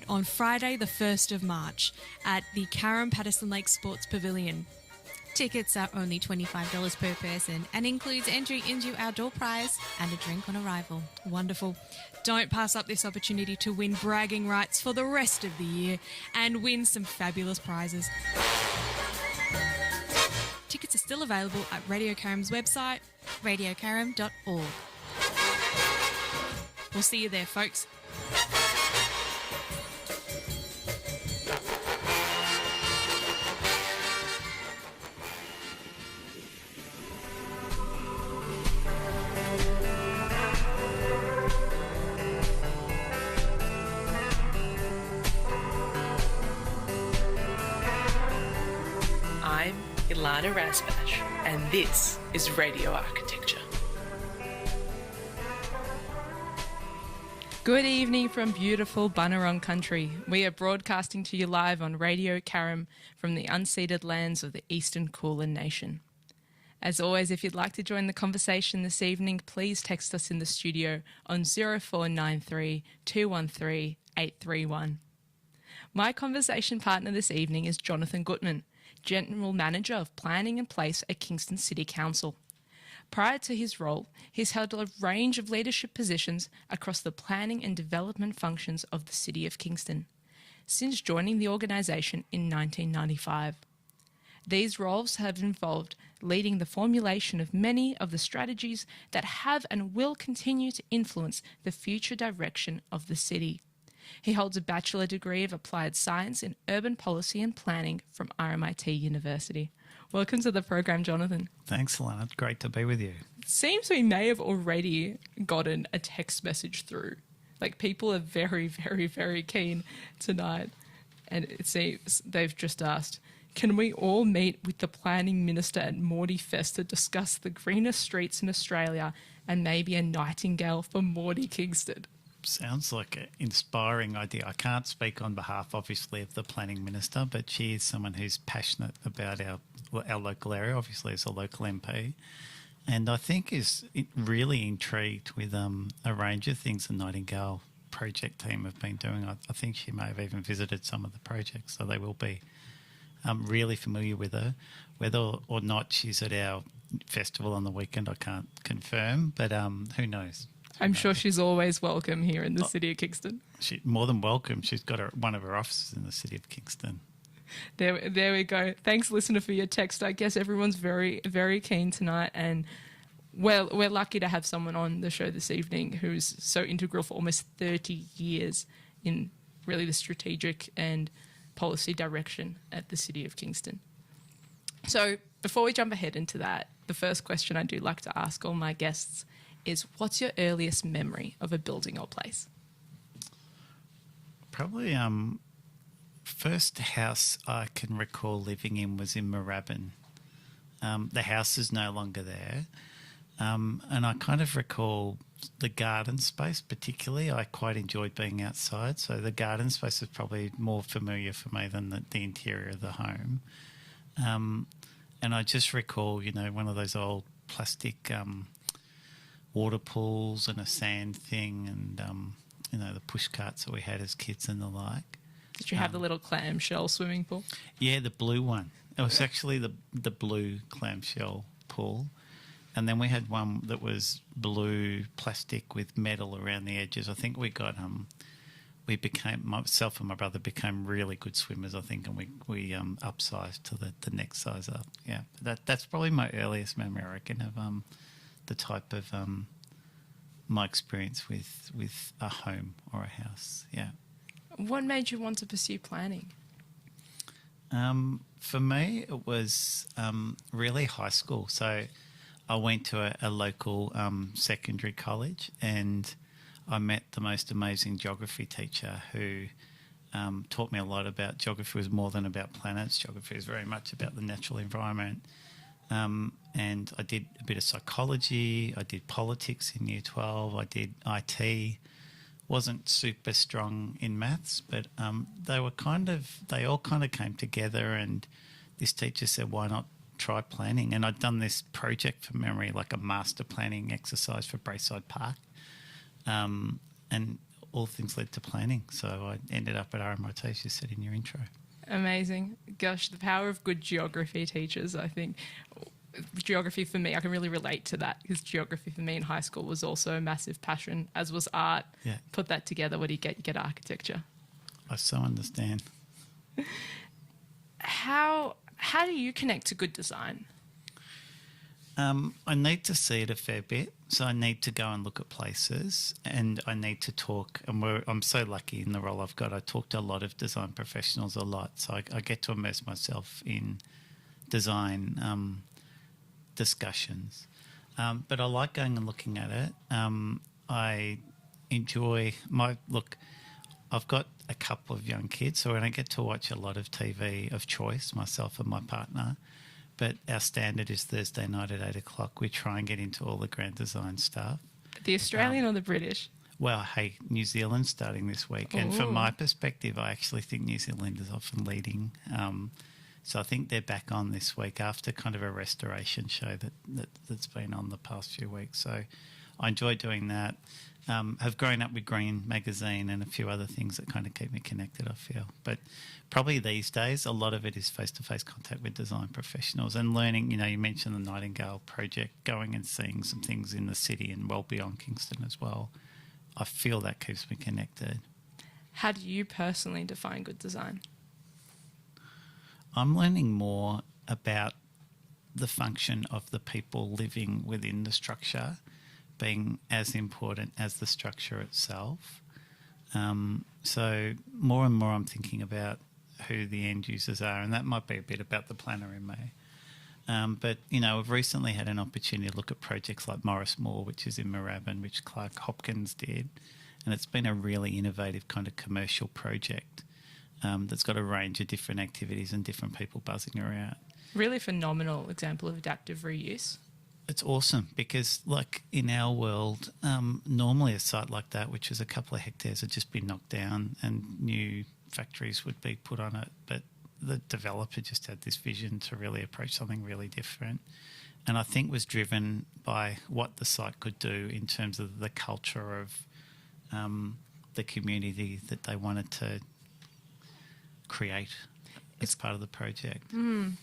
on Friday the 1st of March at the Carrum Patterson Lake Sports Pavilion. Tickets are only $25 per person and includes entry into our door prize and a drink on arrival. Wonderful. Don't pass up this opportunity to win bragging rights for the rest of the year and win some fabulous prizes. Tickets are still available at Radio Carrum's website, radiocarrum.org. We'll see you there, folks. I'm Ilana Razbash, and this is Radio Architecture. Good evening from beautiful Bunurong country. We are broadcasting to you live on Radio Carrum from the unceded lands of the Eastern Kulin Nation. As always, if you'd like to join the conversation this evening, please text us in the studio on 0493 213 831. My conversation partner this evening is Jonathan Guttmann, General Manager of Planning and Place at Kingston City Council. Prior to his role, he's held a range of leadership positions across the planning and development functions of the City of Kingston, since joining the organisation in 1995. These roles have involved leading the formulation of many of the strategies that have and will continue to influence the future direction of the city. He holds a Bachelor degree of Applied Science in Urban Policy and Planning from RMIT University. Welcome to the program, Jonathan. Thanks, Ilana. It's great to be with you. It seems we may have already gotten a text message through. Like, people are very, very, very keen tonight. And it seems they've just asked, can we all meet with the Planning Minister at Morty Fest to discuss the greenest streets in Australia and maybe a nightingale for Morty Kingston? Sounds like an inspiring idea. I can't speak on behalf, obviously, of the Planning Minister, but she is someone who's passionate about our local area, obviously as a local MP, and I think is really intrigued with a range of things the Nightingale project team have been doing. I think she may have even visited some of the projects, so they will be really familiar with her. Whether or not she's at our festival on the weekend, I can't confirm, but who knows? I'm sure she's always welcome here in the City of Kingston. She's more than welcome. She's got one of her offices in the City of Kingston. There we go. Thanks, listener, for your text. I guess everyone's very, very keen tonight, and we're lucky to have someone on the show this evening who's so integral for almost 30 years in really the strategic and policy direction at the City of Kingston. So before we jump ahead into that, the first question I do like to ask all my guests is, what's your earliest memory of a building or place? Probably first house I can recall living in was in Moorabbin. The house is no longer there. And I kind of recall the garden space particularly. I quite enjoyed being outside, so the garden space is probably more familiar for me than the interior of the home. And I just recall, one of those old plastic water pools and a sand thing and, the push carts that we had as kids and the like. Did you have the little clamshell swimming pool? Yeah, the blue one. It was actually the blue clamshell pool. And then we had one that was blue plastic with metal around the edges. I think we got myself and my brother became really good swimmers, I think, and we upsized to the next size up. Yeah, that's probably my earliest memory, I reckon, of the type of my experience with a home or a house. Yeah. What made you want to pursue planning? For me, it was really high school. So I went to a local secondary college, and I met the most amazing geography teacher who taught me a lot about geography. Was more than about planets. Geography is very much about the natural environment. And I did a bit of psychology. I did politics in Year 12. I did IT. Wasn't super strong in maths, but they all kind of came together, and this teacher said, why not try planning? And I'd done this project from memory, like a master planning exercise for Braeside Park. And all things led to planning. So I ended up at RMIT, as you said in your intro. Amazing. Gosh, the power of good geography teachers, I think. Geography for me, I can really relate to that because geography for me in high school was also a massive passion, as was art. Yeah. Put that together, what do you get? You get architecture. I so understand. How do you connect to good design? I need to see it a fair bit. So I need to go and look at places, and I need to talk. And I'm so lucky in the role I've got. I talk to a lot of design professionals a lot. So I get to immerse myself in design discussions. But I like going and looking at it. I enjoy I've got a couple of young kids, so when I get to watch a lot of TV of choice, myself and my partner, but our standard is Thursday night at 8 o'clock. We try and get into all the grand design stuff. The Australian or the British? Well, hey, New Zealand's starting this week. And from my perspective, I actually think New Zealand is often leading. So I think they're back on this week after kind of a restoration show that's been on the past few weeks. So I enjoy doing that. Have grown up with Green Magazine and a few other things that kind of keep me connected, I feel. But probably these days, a lot of it is face-to-face contact with design professionals and learning. You know, you mentioned the Nightingale project, going and seeing some things in the city and well beyond Kingston as well. I feel that keeps me connected. How do you personally define good design? I'm learning more about the function of the people living within the structure being as important as the structure itself. So more and more I'm thinking about who the end users are, and that might be a bit about the planner in me. But, you know, we've recently had an opportunity to look at projects like Morris Moore, which is in Moorabbin, which Clark Hopkins did, and it's been a really innovative kind of commercial project that's got a range of different activities and different people buzzing around. Really phenomenal example of adaptive reuse. It's awesome because, like, in our world, normally a site like that, which is a couple of hectares, would just be knocked down and new factories would be put on it. But the developer just had this vision to really approach something really different. And I think was driven by what the site could do in terms of the culture of the community that they wanted to create as part of the project.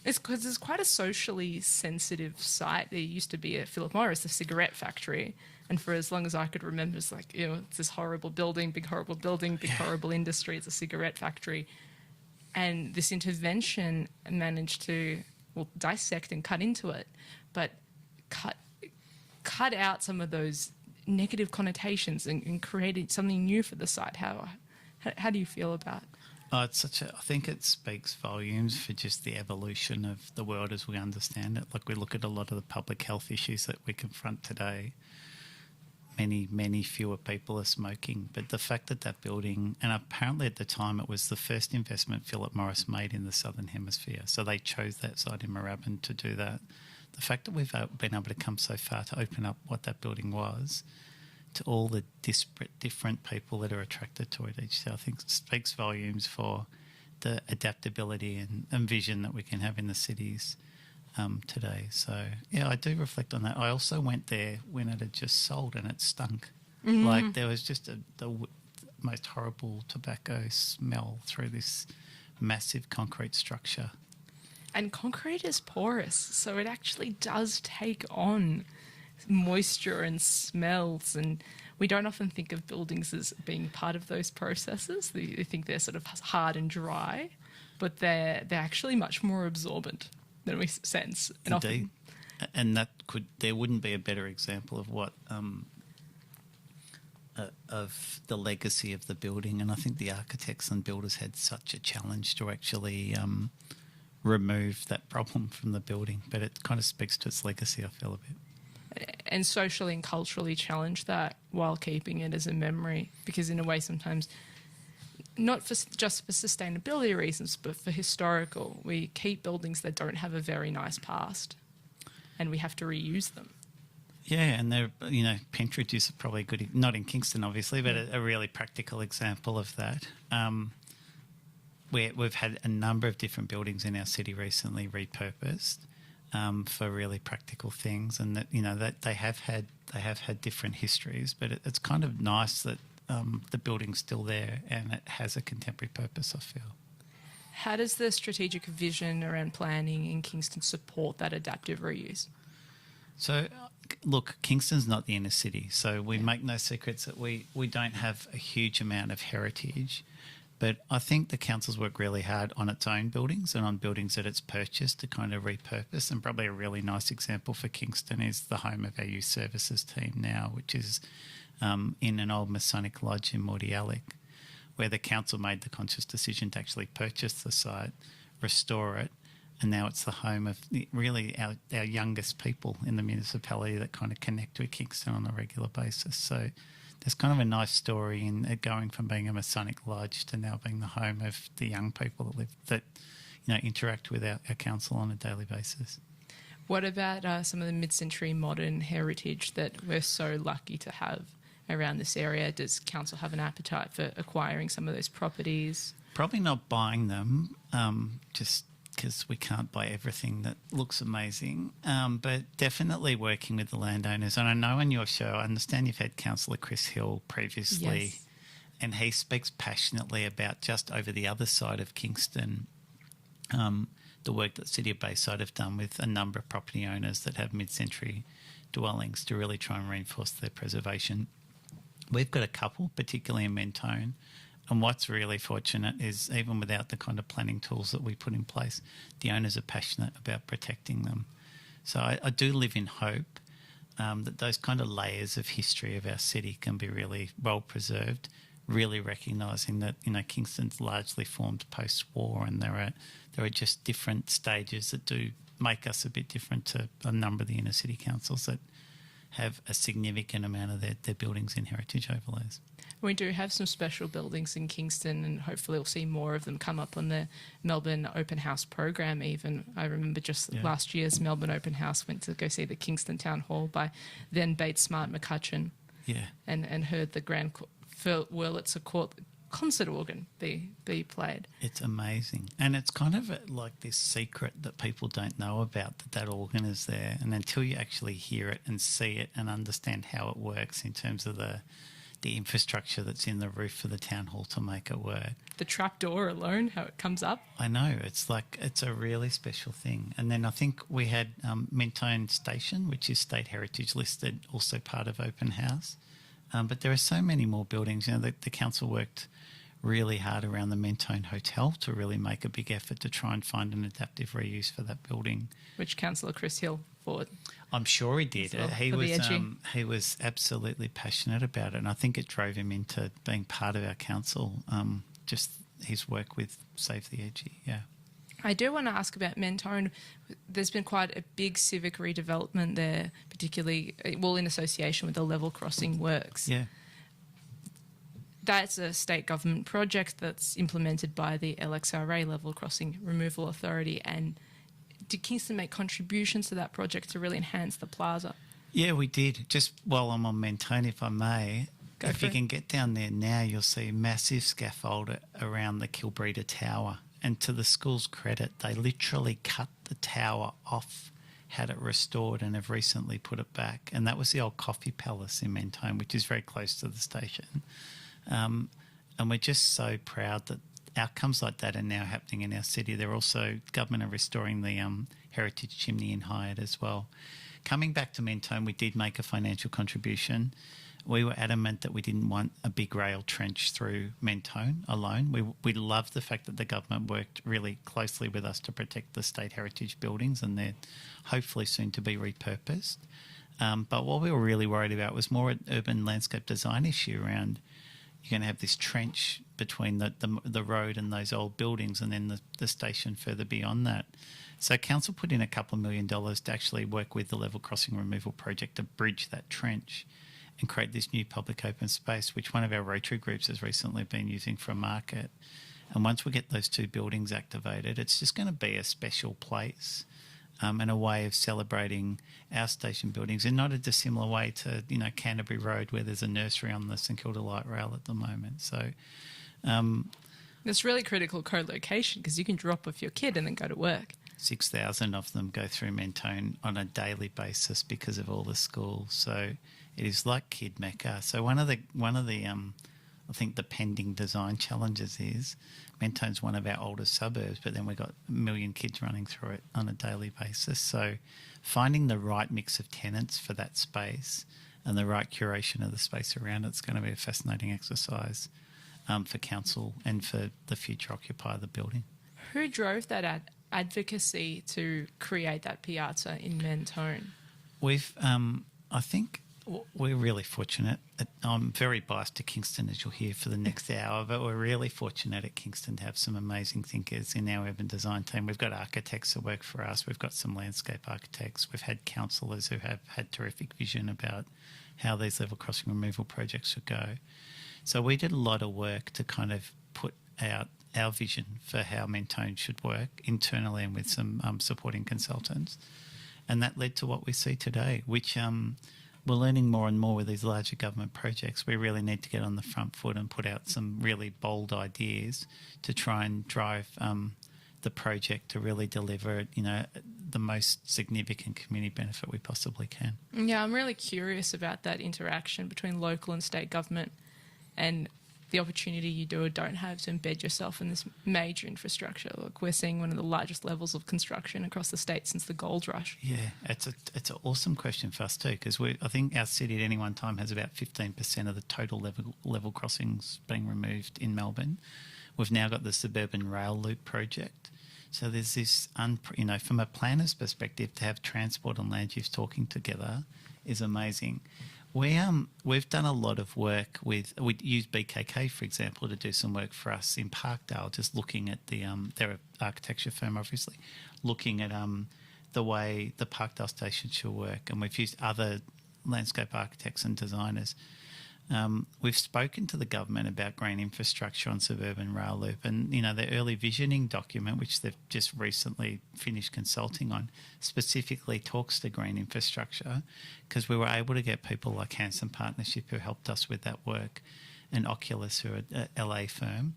It's because it's quite a socially sensitive site. There used to be a Philip Morris, a cigarette factory, and for as long as I could remember, it's like, you know, it's this horrible building, big horrible industry. It's a cigarette factory, and this intervention managed to dissect and cut into it, but cut out some of those negative connotations and created something new for the site. How do you feel about it? I think it speaks volumes for just the evolution of the world as we understand it. Like, we look at a lot of the public health issues that we confront today. Many, many fewer people are smoking. But the fact that building, and apparently at the time it was the first investment Philip Morris made in the Southern Hemisphere. So they chose that site in Moorabbin to do that. The fact that we've been able to come so far to open up what that building was to all the disparate, different people that are attracted to it each day, I think speaks volumes for the adaptability and vision that we can have in the cities today. So, yeah, I do reflect on that. I also went there when it had just sold and it stunk. Mm-hmm. Like, there was just the most horrible tobacco smell through this massive concrete structure. And concrete is porous, so it actually does take on moisture and smells, and we don't often think of buildings as being part of those processes. We think they're sort of hard and dry, but they're actually much more absorbent than we sense. And indeed. And there wouldn't be a better example of what of the legacy of the building. And I think the architects and builders had such a challenge to actually remove that problem from the building, but it kind of speaks to its legacy, I feel, a bit. And socially and culturally challenge that while keeping it as a memory, because in a way sometimes, not just for sustainability reasons, but for historical, we keep buildings that don't have a very nice past and we have to reuse them. Yeah, and they're, you know, Pentridge is probably a good, not in Kingston obviously, but a really practical example of that. We've had a number of different buildings in our city recently repurposed for really practical things, and that, you know, that they have had different histories, but it's kind of nice that the building's still there and it has a contemporary purpose, I feel. How does the strategic vision around planning in Kingston support that adaptive reuse? So, look, Kingston's not the inner city, so we make no secrets that we don't have a huge amount of heritage. But I think the council's worked really hard on its own buildings and on buildings that it's purchased to kind of repurpose. And probably a really nice example for Kingston is the home of our youth services team now, which is in an old Masonic lodge in Mordialloc, where the council made the conscious decision to actually purchase the site, restore it, and now it's the home of really our youngest people in the municipality that kind of connect with Kingston on a regular basis. So there's kind of a nice story in it going from being a Masonic lodge to now being the home of the young people that interact with our council on a daily basis. What about some of the mid-century modern heritage that we're so lucky to have around this area? Does council have an appetite for acquiring some of those properties? Probably not buying them, just because we can't buy everything that looks amazing, but definitely working with the landowners. And I know on your show, I understand you've had Councillor Chris Hill previously, yes, and he speaks passionately about just over the other side of Kingston, the work that City of Bayside have done with a number of property owners that have mid-century dwellings to really try and reinforce their preservation. We've got a couple, particularly in Mentone, and what's really fortunate is even without the kind of planning tools that we put in place, the owners are passionate about protecting them. So I do live in hope that those kind of layers of history of our city can be really well preserved, really recognising that Kingston's largely formed post-war, and there are just different stages that do make us a bit different to a number of the inner city councils that have a significant amount of their buildings in heritage overlays. We do have some special buildings in Kingston, and hopefully we'll see more of them come up on the Melbourne Open House program even. I remember just last year's Melbourne Open House went to go see the Kingston Town Hall by then Bates Smart McCutcheon. Yeah. And heard the Grand Wurlitzer Court concert organ be played. It's amazing. And it's kind of like this secret that people don't know about, that organ is there. And until you actually hear it and see it and understand how it works in terms of the infrastructure that's in the roof for the town hall to make it work. The trapdoor alone, how it comes up. I know. It's a really special thing. And then I think we had Mentone Station, which is State Heritage listed, also part of Open House. But there are so many more buildings. The council worked really hard around the Mentone Hotel to really make a big effort to try and find an adaptive reuse for that building. Which Councillor Chris Hill fought. I'm sure he did. Well, he was absolutely passionate about it, and I think it drove him into being part of our council. Just his work with Save the Edgy, yeah. I do want to ask about Mentone. There's been quite a big civic redevelopment there, particularly in association with the level crossing works. Yeah. That's a state government project that's implemented by the LXRA, Level Crossing Removal Authority. And did Kingston make contributions to that project to really enhance the plaza? Yeah, we did. Just while I'm on Mentone, if I may, if you can get down there now, you'll see a massive scaffold around the Kilbreda Tower. And to the school's credit, they literally cut the tower off, had it restored, and have recently put it back. And that was the old Coffee Palace in Mentone, which is very close to the station. And we're just so proud that outcomes like that are now happening in our city. They're also, government are restoring the Heritage Chimney in Hyatt as well. Coming back to Mentone, we did make a financial contribution. We were adamant that we didn't want a big rail trench through Mentone alone. We loved the fact that the government worked really closely with us to protect the state heritage buildings, and they're hopefully soon to be repurposed. But what we were really worried about was more an urban landscape design issue around you're going to have this trench between the road and those old buildings, and then the station further beyond that. So council put in a couple of $1 million to actually work with the level crossing removal project to bridge that trench and create this new public open space, which one of our Rotary groups has recently been using for a market. And once we get those two buildings activated, it's just going to be a special place and a way of celebrating our station buildings, in not a dissimilar way to Canterbury Road, where there's a nursery on the St Kilda Light Rail at the moment. So it's really critical co-location because you can drop off your kid and then go to work. 6,000 of them go through Mentone on a daily basis because of all the schools. So it is like Kid Mecca. So one of the I think the pending design challenges is Mentone's one of our oldest suburbs, but then we've got 1 million kids running through it on a daily basis. So finding the right mix of tenants for that space and the right curation of the space around it's going to be a fascinating exercise for council and for the future occupier of the building. Who drove that advocacy to create that piazza in Mentone? We've, I think we're really fortunate. I'm very biased to Kingston, as you'll hear for the next hour, but we're really fortunate at Kingston to have some amazing thinkers in our urban design team. We've got architects that work for us. We've got some landscape architects. We've had councillors who have had terrific vision about how these level crossing removal projects should go. So we did a lot of work to kind of put out our vision for how Mentone should work internally and with some supporting consultants. And that led to what we see today, which we're learning more and more with these larger government projects. We really need to get on the front foot and put out some really bold ideas to try and drive the project to really deliver, the most significant community benefit we possibly can. Yeah, I'm really curious about that interaction between local and state government and the opportunity you do or don't have to embed yourself in this major infrastructure. Look, we're seeing one of the largest levels of construction across the state since the gold rush. Yeah, it's an awesome question for us too, because I think our city at any one time has about 15% of the total level crossings being removed in Melbourne. We've now got the suburban rail loop project. So there's this, from a planner's perspective, to have transport and land use talking together is amazing. We've done a lot of work we use BKK, for example, to do some work for us in Parkdale, just looking at they're an architecture firm, obviously, looking at the way the Parkdale station should work. And we've used other landscape architects and designers. We've spoken to the government about green infrastructure on suburban rail loop, and the early visioning document, which they've just recently finished consulting on, specifically talks to green infrastructure, because we were able to get people like Hanson Partnership, who helped us with that work, and Oculus, who are an LA firm,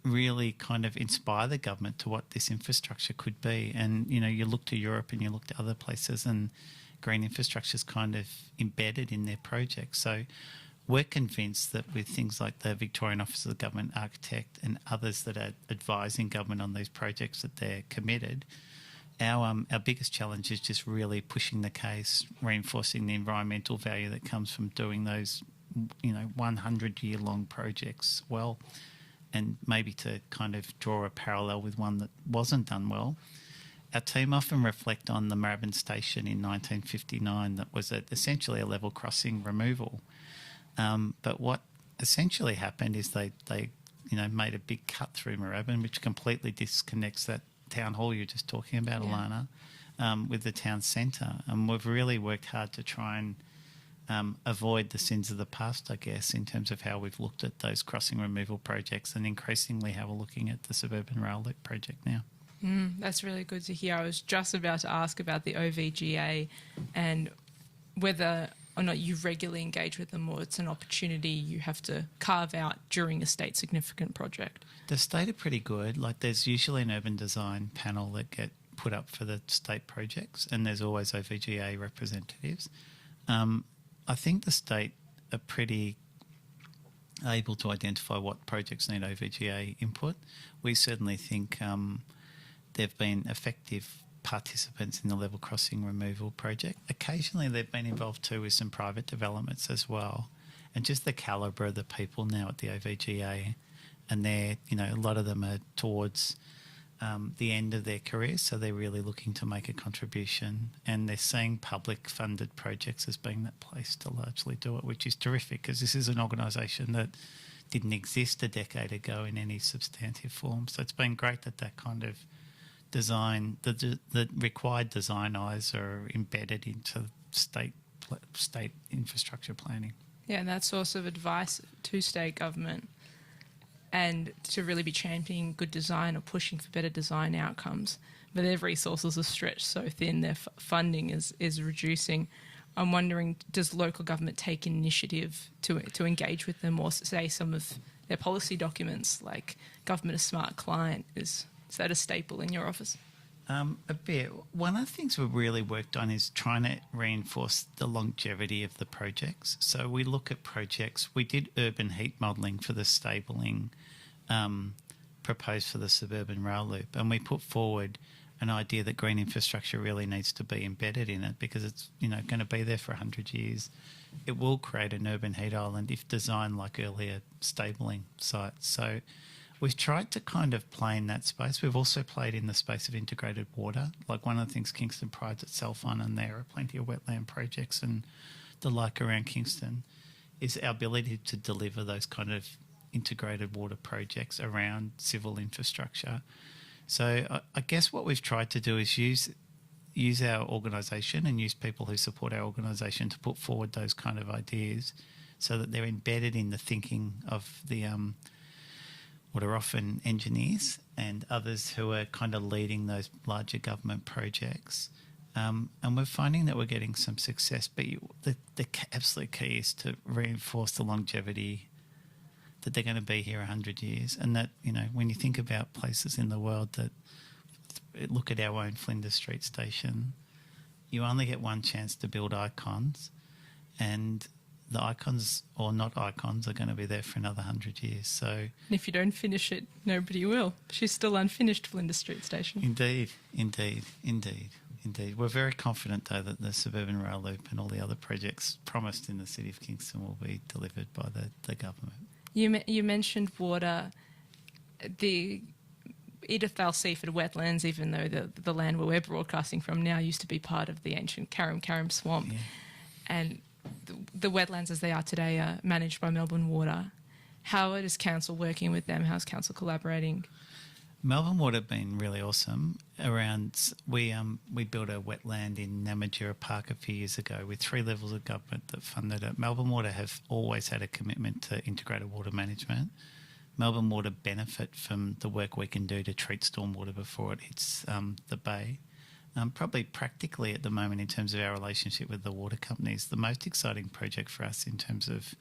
really kind of inspire the government to what this infrastructure could be. And you look to Europe and you look to other places, and green infrastructure is kind of embedded in their projects. So we're convinced that with things like the Victorian Office of the Government Architect and others that are advising government on these projects, that they're committed. Our biggest challenge is just really pushing the case, reinforcing the environmental value that comes from doing those 100-year-long projects well, and maybe to kind of draw a parallel with one that wasn't done well. Our team often reflect on the Moorabbin Station in 1959 that was essentially a level crossing removal. But what essentially happened is they made a big cut through Moorabbin, which completely disconnects that town hall you're just talking about, Ilana, with the town centre. And we've really worked hard to try and avoid the sins of the past, I guess, in terms of how we've looked at those crossing removal projects, and increasingly how we're looking at the suburban rail loop project now. That's really good to hear. I was just about to ask about the OVGA and whether or not you regularly engage with them, or it's an opportunity you have to carve out during a state significant project. The state are pretty good. Like, there's usually an urban design panel that get put up for the state projects, and there's always OVGA representatives. I think the state are pretty able to identify what projects need OVGA input. We certainly think they've been effective participants in the level crossing removal project. Occasionally they've been involved too with some private developments as well. And just the calibre of the people now at the OVGA, and they're, a lot of them are towards the end of their career, so they're really looking to make a contribution, and they're seeing public funded projects as being that place to largely do it, which is terrific, because this is an organisation that didn't exist a decade ago in any substantive form. So it's been great that kind of design, the required design eyes are embedded into state infrastructure planning. Yeah, and that source of advice to state government, and to really be championing good design or pushing for better design outcomes. But their resources are stretched so thin, their funding is reducing. I'm wondering, does local government take initiative to engage with them, or say some of their policy documents like Government a Smart Client, is that a staple in your office? A bit. One of the things we've really worked on is trying to reinforce the longevity of the projects. So we look at projects. We did urban heat modelling for the stabling proposed for the suburban rail loop, and we put forward an idea that green infrastructure really needs to be embedded in it because it's going to be there for 100 years. It will create an urban heat island if designed like earlier stabling sites. So we've tried to kind of play in that space. We've also played in the space of integrated water. Like one of the things Kingston prides itself on, and there are plenty of wetland projects and the like around Kingston, is our ability to deliver those kind of integrated water projects around civil infrastructure. So I guess what we've tried to do is use our organisation and use people who support our organisation to put forward those kind of ideas so that they're embedded in the thinking of the what are often engineers and others who are kind of leading those larger government projects. And we're finding that we're getting some success, but the absolute key is to reinforce the longevity that they're going to be here 100 years. And that, when you think about places in the world that look at our own Flinders Street station, you only get one chance to build icons, and the icons or not icons are going to be there for another 100 years. So, And if you don't finish it, nobody will. She's still unfinished, Flinders Street Station. Indeed. We're very confident, though, that the suburban rail loop and all the other projects promised in the City of Kingston will be delivered by the government. You mentioned water. The Edithvale Seaford wetlands, even though the land where we're broadcasting from now used to be part of the ancient Carrum swamp. Yeah. And the wetlands as they are today are managed by Melbourne Water. How is Council working with them? How's Council collaborating? Melbourne Water have been really awesome. We built a wetland in Namatjira Park a few years ago with 3 levels of government that funded it. Melbourne Water have always had a commitment to integrated water management. Melbourne Water benefit from the work we can do to treat stormwater before it hits the bay. Probably practically at the moment in terms of our relationship with the water companies, the most exciting project for us in terms of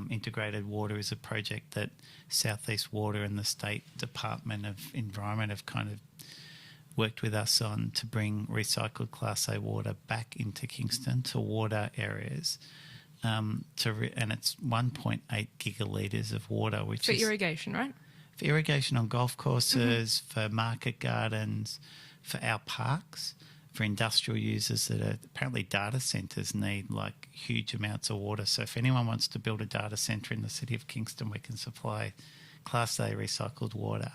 integrated water is a project that South East Water and the State Department of Environment have kind of worked with us on to bring recycled Class A water back into Kingston to water areas. And it's 1.8 gigalitres of water, which is... For irrigation, right? For irrigation on golf courses, for market gardens, for our parks, for industrial users that are apparently data centres need like huge amounts of water. So if anyone wants to build a data centre in the City of Kingston, we can supply Class A recycled water,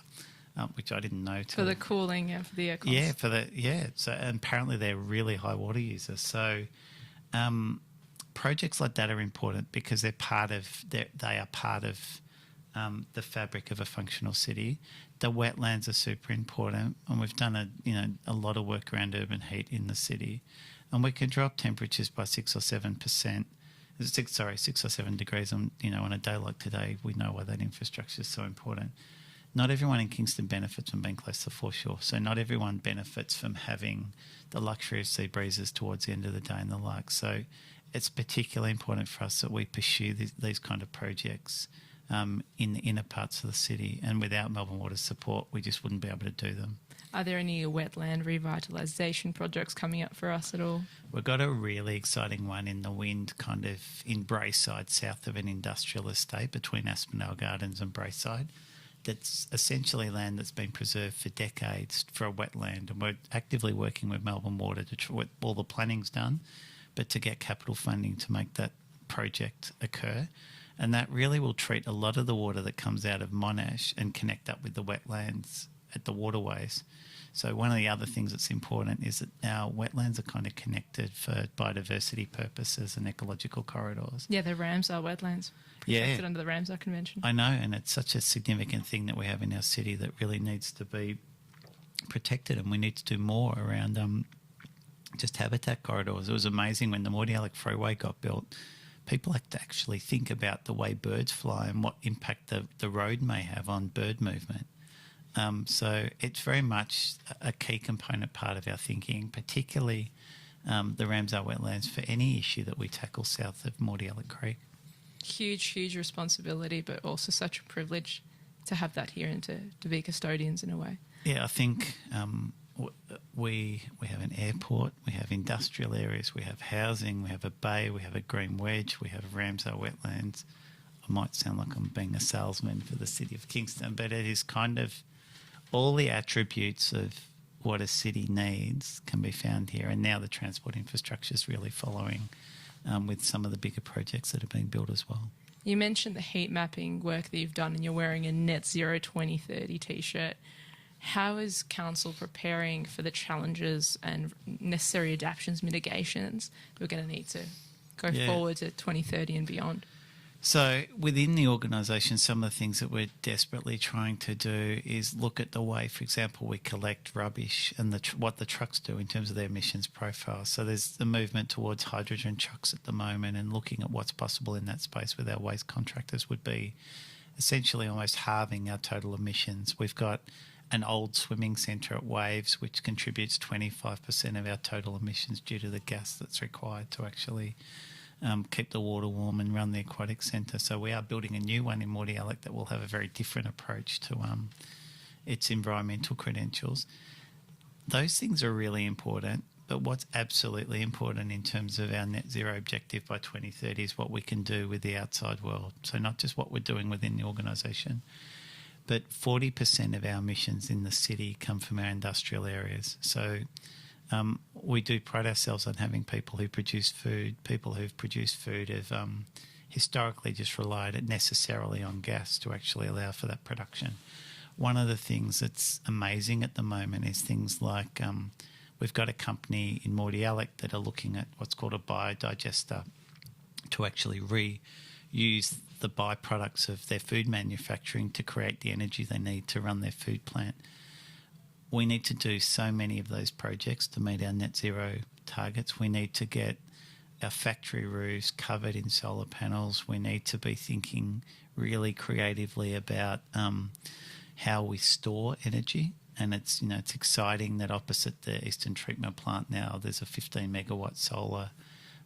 which I didn't know. For the cooling, for the aircons. So and apparently they're really high water users. So projects like that are important because they are part of the fabric of a functional city. The wetlands are super important, and we've done a lot of work around urban heat in the city, and we can drop temperatures by 6 or 7%. 6 or 7 degrees on a day like today. We know why that infrastructure is so important. Not everyone in Kingston benefits from being close to foreshore, so not everyone benefits from having the luxury of sea breezes towards the end of the day and the like. So it's particularly important for us that we pursue these kind of projects in the inner parts of the city, and without Melbourne Water's support, we just wouldn't be able to do them. Are there any wetland revitalisation projects coming up for us at all? We've got a really exciting one in the wind, kind of in Braeside, south of an industrial estate between Aspinall Gardens and Braeside. That's essentially land that's been preserved for decades for a wetland, and we're actively working with Melbourne Water to all the planning's done, but to get capital funding to make that project occur. And that really will treat a lot of the water that comes out of Monash and connect up with the wetlands at the waterways. So one of the other things that's important is that our wetlands are kind of connected for biodiversity purposes and ecological corridors. Yeah, the Ramsar wetlands. Protected under the Ramsar Convention. I know, and it's such a significant thing that we have in our city that really needs to be protected, and we need to do more around just habitat corridors. It was amazing when the Mordialloc Freeway got built. People have to actually think about the way birds fly and what impact the road may have on bird movement. So it's very much a key component part of our thinking, particularly the Ramsar wetlands for any issue that we tackle south of Mordialloc Creek. Huge responsibility, but also such a privilege to have that here and to be custodians in a way. Yeah, I think we have an airport, we have industrial areas, we have housing, we have a bay, we have a green wedge, we have Ramsar wetlands. I might sound like I'm being a salesman for the city of Kingston, but it is kind of all the attributes of what a city needs can be found here. And now the transport infrastructure is really following with some of the bigger projects that are being built as well. You mentioned the heat mapping work that you've done, and you're wearing a Net Zero 2030 T-shirt. How is Council preparing for the challenges and necessary adaptations, mitigations we're going to need to go forward to 2030 and beyond? So within the organisation, some of the things that we're desperately trying to do is look at the way, for example, we collect rubbish and what the trucks do in terms of their emissions profile. So there's the movement towards hydrogen trucks at the moment, and looking at what's possible in that space with our waste contractors would be essentially almost halving our total emissions. We've got an old swimming centre at Waves, which contributes 25% of our total emissions due to the gas that's required to actually keep the water warm and run the aquatic centre. So we are building a new one in Mordialloc that will have a very different approach to its environmental credentials. Those things are really important, but what's absolutely important in terms of our net zero objective by 2030 is what we can do with the outside world. So not just what we're doing within the organisation, but 40% of our emissions in the city come from our industrial areas. So we do pride ourselves on having people who produce food. People who've produced food have historically just relied necessarily on gas to actually allow for that production. One of the things that's amazing at the moment is things like we've got a company in Mordialloc that are looking at what's called a biodigester to actually reuse the byproducts of their food manufacturing to create the energy they need to run their food plant. We need to do so many of those projects to meet our net zero targets. We need to get our factory roofs covered in solar panels. We need to be thinking really creatively about how we store energy. And it's exciting that opposite the Eastern Treatment Plant now there's a 15 megawatt solar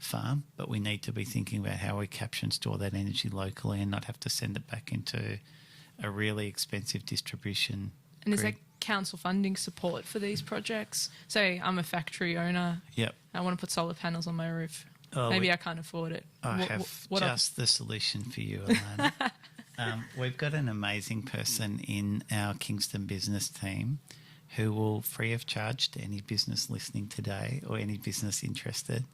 farm, but we need to be thinking about how we capture and store that energy locally and not have to send it back into a really expensive distribution. And is there council funding support for these projects? Say I'm a factory owner. Yep. I want to put solar panels on my roof. Oh, Maybe I can't afford it. I have just the solution for you, Ilana. We've got an amazing person in our Kingston business team who will, free of charge to any business listening today or any business interested,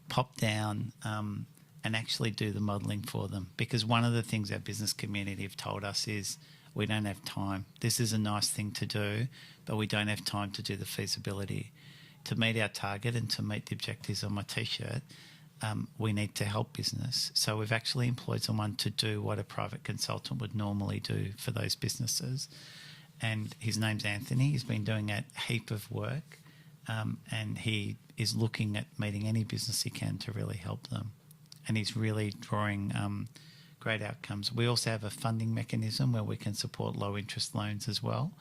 pop down and actually do the modelling for them. Because one of the things our business community have told us is we don't have time. This is a nice thing to do, but we don't have time to do the feasibility. To meet our target and to meet the objectives on my T-shirt, we need to help business. So we've actually employed someone to do what a private consultant would normally do for those businesses. And his name's Anthony. He's been doing a heap of work and he is looking at meeting any business he can to really help them. And he's really drawing great outcomes. We also have a funding mechanism where we can support low interest loans as well.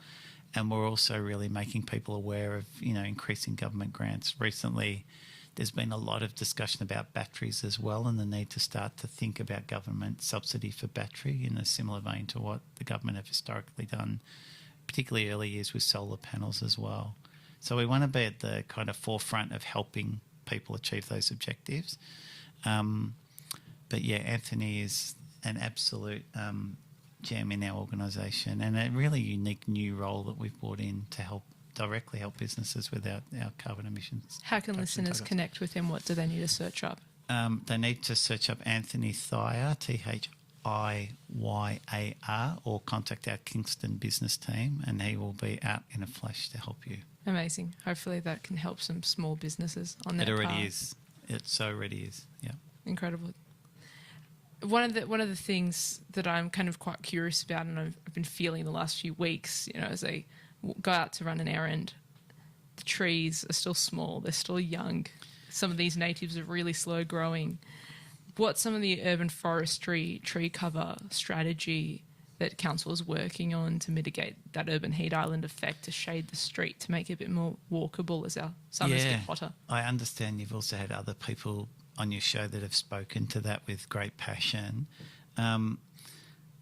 And we're also really making people aware of, increasing government grants. Recently, there's been a lot of discussion about batteries as well and the need to start to think about government subsidy for battery in a similar vein to what the government have historically done, particularly early years with solar panels as well. So we want to be at the kind of forefront of helping people achieve those objectives. But yeah, Anthony is an absolute gem in our organisation and a really unique new role that we've brought in to directly help businesses with our carbon emissions. How can listeners connect with him? What do they need to search up? They need to search up Anthony Thayar, Thiyar, or contact our Kingston business team and he will be out in a flash to help you. Amazing. Hopefully that can help some small businesses on that It already path. is. It so already is, yeah. Incredible. One of the things that I'm kind of quite curious about, and I've been feeling the last few weeks, as I go out to run an errand, the trees are still small, they're still young. Some of these natives are really slow growing. What's some of the urban forestry tree cover strategy that council is working on to mitigate that urban heat island effect, to shade the street, to make it a bit more walkable as our summers get hotter? I understand you've also had other people on your show that have spoken to that with great passion.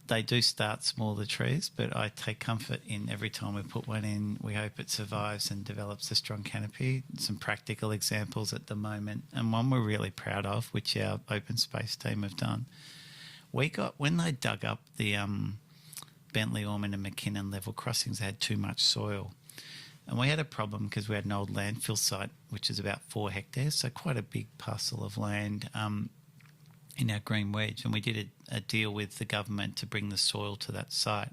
they do start small, the trees, but I take comfort in every time we put one in, we hope it survives and develops a strong canopy. Some practical examples at the moment, and one we're really proud of, which our open space team have done. We got, when they dug up the Bentley, Ormond and McKinnon level crossings, they had too much soil. And we had a problem because we had an old landfill site, which is about 4 hectares, so quite a big parcel of land in our green wedge, and we did a deal with the government to bring the soil to that site,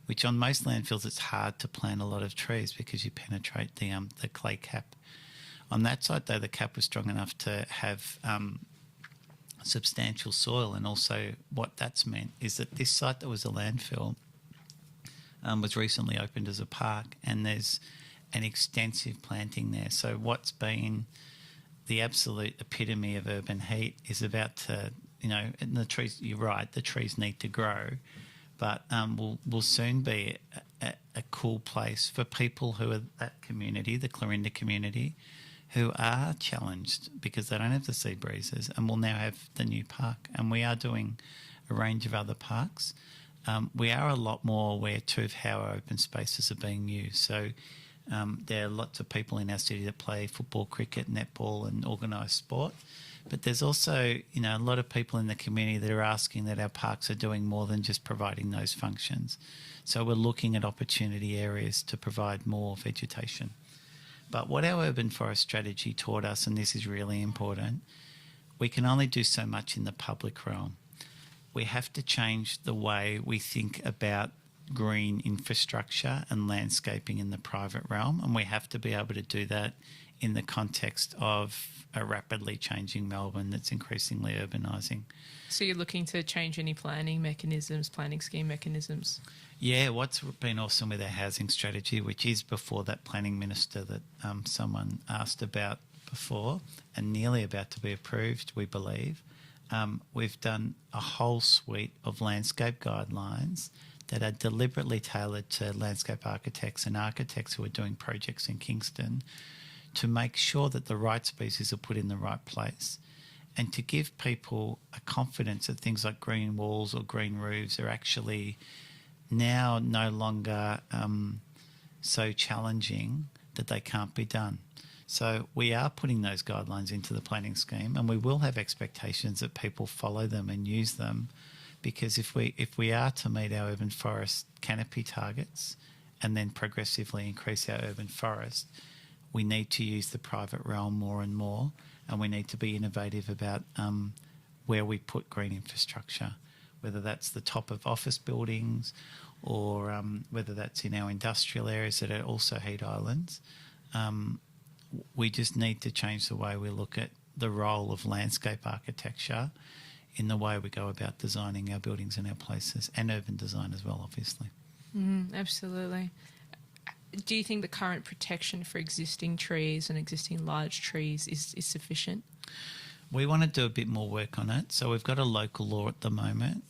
which on most landfills it's hard to plant a lot of trees because you penetrate the clay cap. On that site, though, the cap was strong enough to have substantial soil, and also what that's meant is that this site that was a landfill was recently opened as a park, and there's an extensive planting there. So what's been the absolute epitome of urban heat is about to, and the trees, you're right, the trees need to grow, but will soon be a cool place for people who are that community, the Clarinda community, who are challenged because they don't have the sea breezes, and will now have the new park. And we are doing a range of other parks. We are a lot more aware too of how our open spaces are being used. So there are lots of people in our city that play football, cricket, netball and organised sport. But there's also, a lot of people in the community that are asking that our parks are doing more than just providing those functions. So we're looking at opportunity areas to provide more vegetation. But what our urban forest strategy taught us, and this is really important, we can only do so much in the public realm. We have to change the way we think about green infrastructure and landscaping in the private realm, and we have to be able to do that in the context of a rapidly changing Melbourne that's increasingly urbanising. So you're looking to change any planning mechanisms, planning scheme mechanisms? Yeah, what's been awesome with our housing strategy, which is before that planning minister that someone asked about before and nearly about to be approved, we believe, we've done a whole suite of landscape guidelines that are deliberately tailored to landscape architects and architects who are doing projects in Kingston to make sure that the right species are put in the right place, and to give people a confidence that things like green walls or green roofs are actually now no longer so challenging that they can't be done. So we are putting those guidelines into the planning scheme, and we will have expectations that people follow them and use them, because if we are to meet our urban forest canopy targets and then progressively increase our urban forest, we need to use the private realm more and more, and we need to be innovative about where we put green infrastructure, whether that's the top of office buildings or whether that's in our industrial areas that are also heat islands. We just need to change the way we look at the role of landscape architecture in the way we go about designing our buildings and our places, and urban design as well, obviously. Absolutely. Do you think the current protection for existing trees and existing large trees is sufficient? We want to do a bit more work on it. So we've got a local law at the moment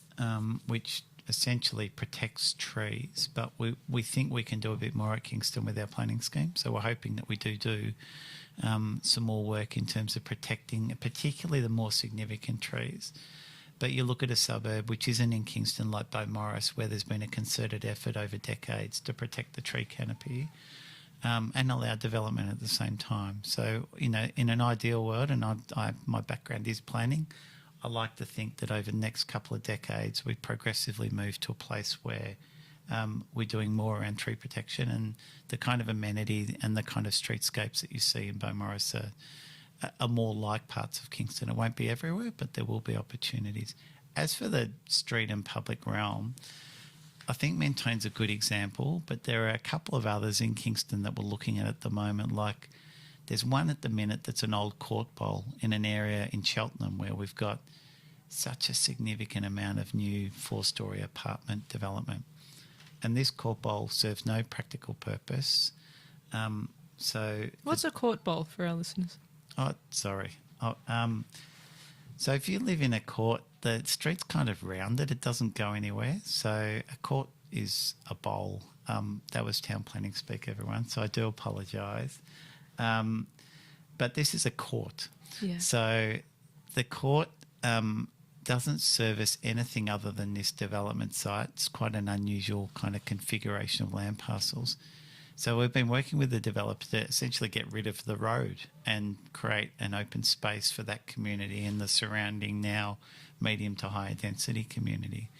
which essentially protects trees, but we think we can do a bit more at Kingston with our planning scheme. So we're hoping that we do some more work in terms of protecting particularly the more significant trees. But you look at a suburb which isn't in Kingston like Beaumaris, where there's been a concerted effort over decades to protect the tree canopy and allow development at the same time. So, in an ideal world, and my background is planning, I like to think that over the next couple of decades we progressively move to a place where we're doing more around tree protection, and the kind of amenity and the kind of streetscapes that you see in Beaumaris are more like parts of Kingston. It won't be everywhere, but there will be opportunities. As for the street and public realm, I think Mentone's a good example, but there are a couple of others in Kingston that we're looking at the moment. Like there's one at the minute that's an old court bowl in an area in Cheltenham where we've got such a significant amount of new 4-storey apartment development. And this court bowl serves no practical purpose. What's a court bowl for our listeners? Oh, sorry. So if you live in a court, the street's kind of rounded. It doesn't go anywhere. So a court is a bowl. That was town planning speak, everyone. So I do apologise. But this is a court. Yeah. So the court doesn't service anything other than this development site. It's quite an unusual kind of configuration of land parcels. So we've been working with the developer to essentially get rid of the road and create an open space for that community and the surrounding now medium to higher density community.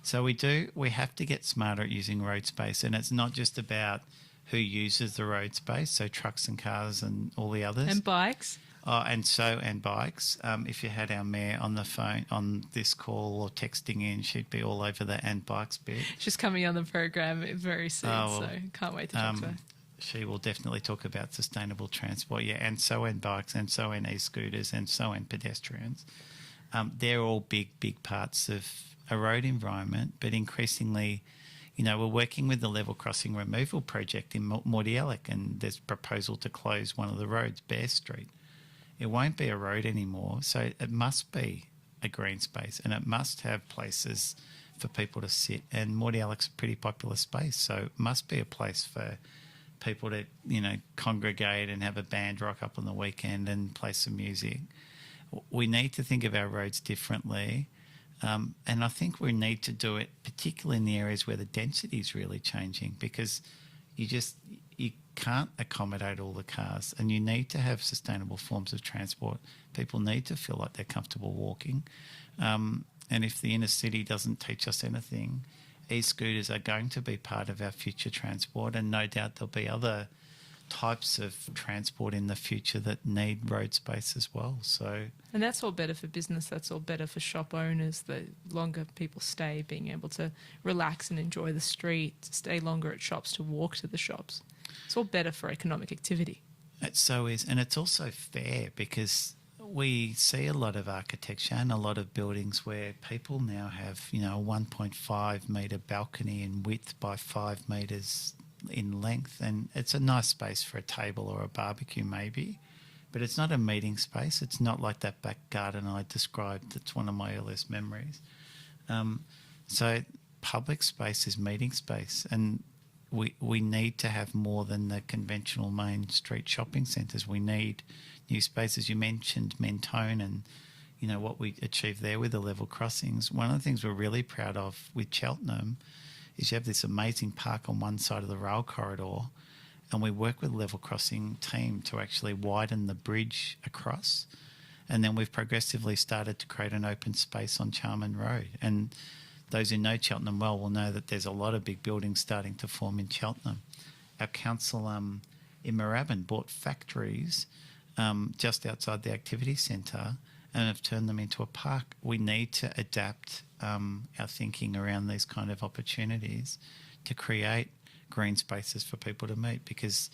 So we have to get smarter at using road space, and it's not just about who uses the road space, so trucks and cars and all the others. And bikes. And bikes. If you had our mayor on the phone on this call or texting in, she'd be all over the and bikes bit. She's coming on the program very soon, so can't wait to talk to her. She will definitely talk about sustainable transport, and so and bikes, and so and e-scooters, and so and pedestrians. They're all big parts of a road environment, but increasingly, we're working with the level crossing removal project in Mordialloc, and there's a proposal to close one of the roads, Bear Street. It won't be a road anymore, so it must be a green space, and it must have places for people to sit. And Mordialloc's a pretty popular space, so it must be a place for people to, congregate and have a band rock up on the weekend and play some music. We need to think of our roads differently, and I think we need to do it particularly in the areas where the density is really changing, because you can't accommodate all the cars, and you need to have sustainable forms of transport. People need to feel like they're comfortable walking. And if the inner city doesn't teach us anything, e-scooters are going to be part of our future transport, and no doubt there'll be other types of transport in the future that need road space as well. And that's all better for business, that's all better for shop owners. The longer people stay, being able to relax and enjoy the street, to stay longer at shops, to walk to the shops. It's all better for economic activity. It so is, and it's also fair, because we see a lot of architecture and a lot of buildings where people now have, a 1.5 metre balcony in width by 5 metres in length, and it's a nice space for a table or a barbecue maybe, but it's not a meeting space. It's not like that back garden I described. It's one of my earliest memories. So public space is meeting space, and we need to have more than the conventional main street shopping centres. We need new spaces. You mentioned Mentone and, what we achieved there with the level crossings. One of the things we're really proud of with Cheltenham is you have this amazing park on one side of the rail corridor, and we work with the level crossing team to actually widen the bridge across, and then we've progressively started to create an open space on Charman Road. And those who know Cheltenham well will know that there's a lot of big buildings starting to form in Cheltenham. Our council in Moorabbin bought factories just outside the activity centre and have turned them into a park. We need to adapt our thinking around these kind of opportunities to create green spaces for people to meet, because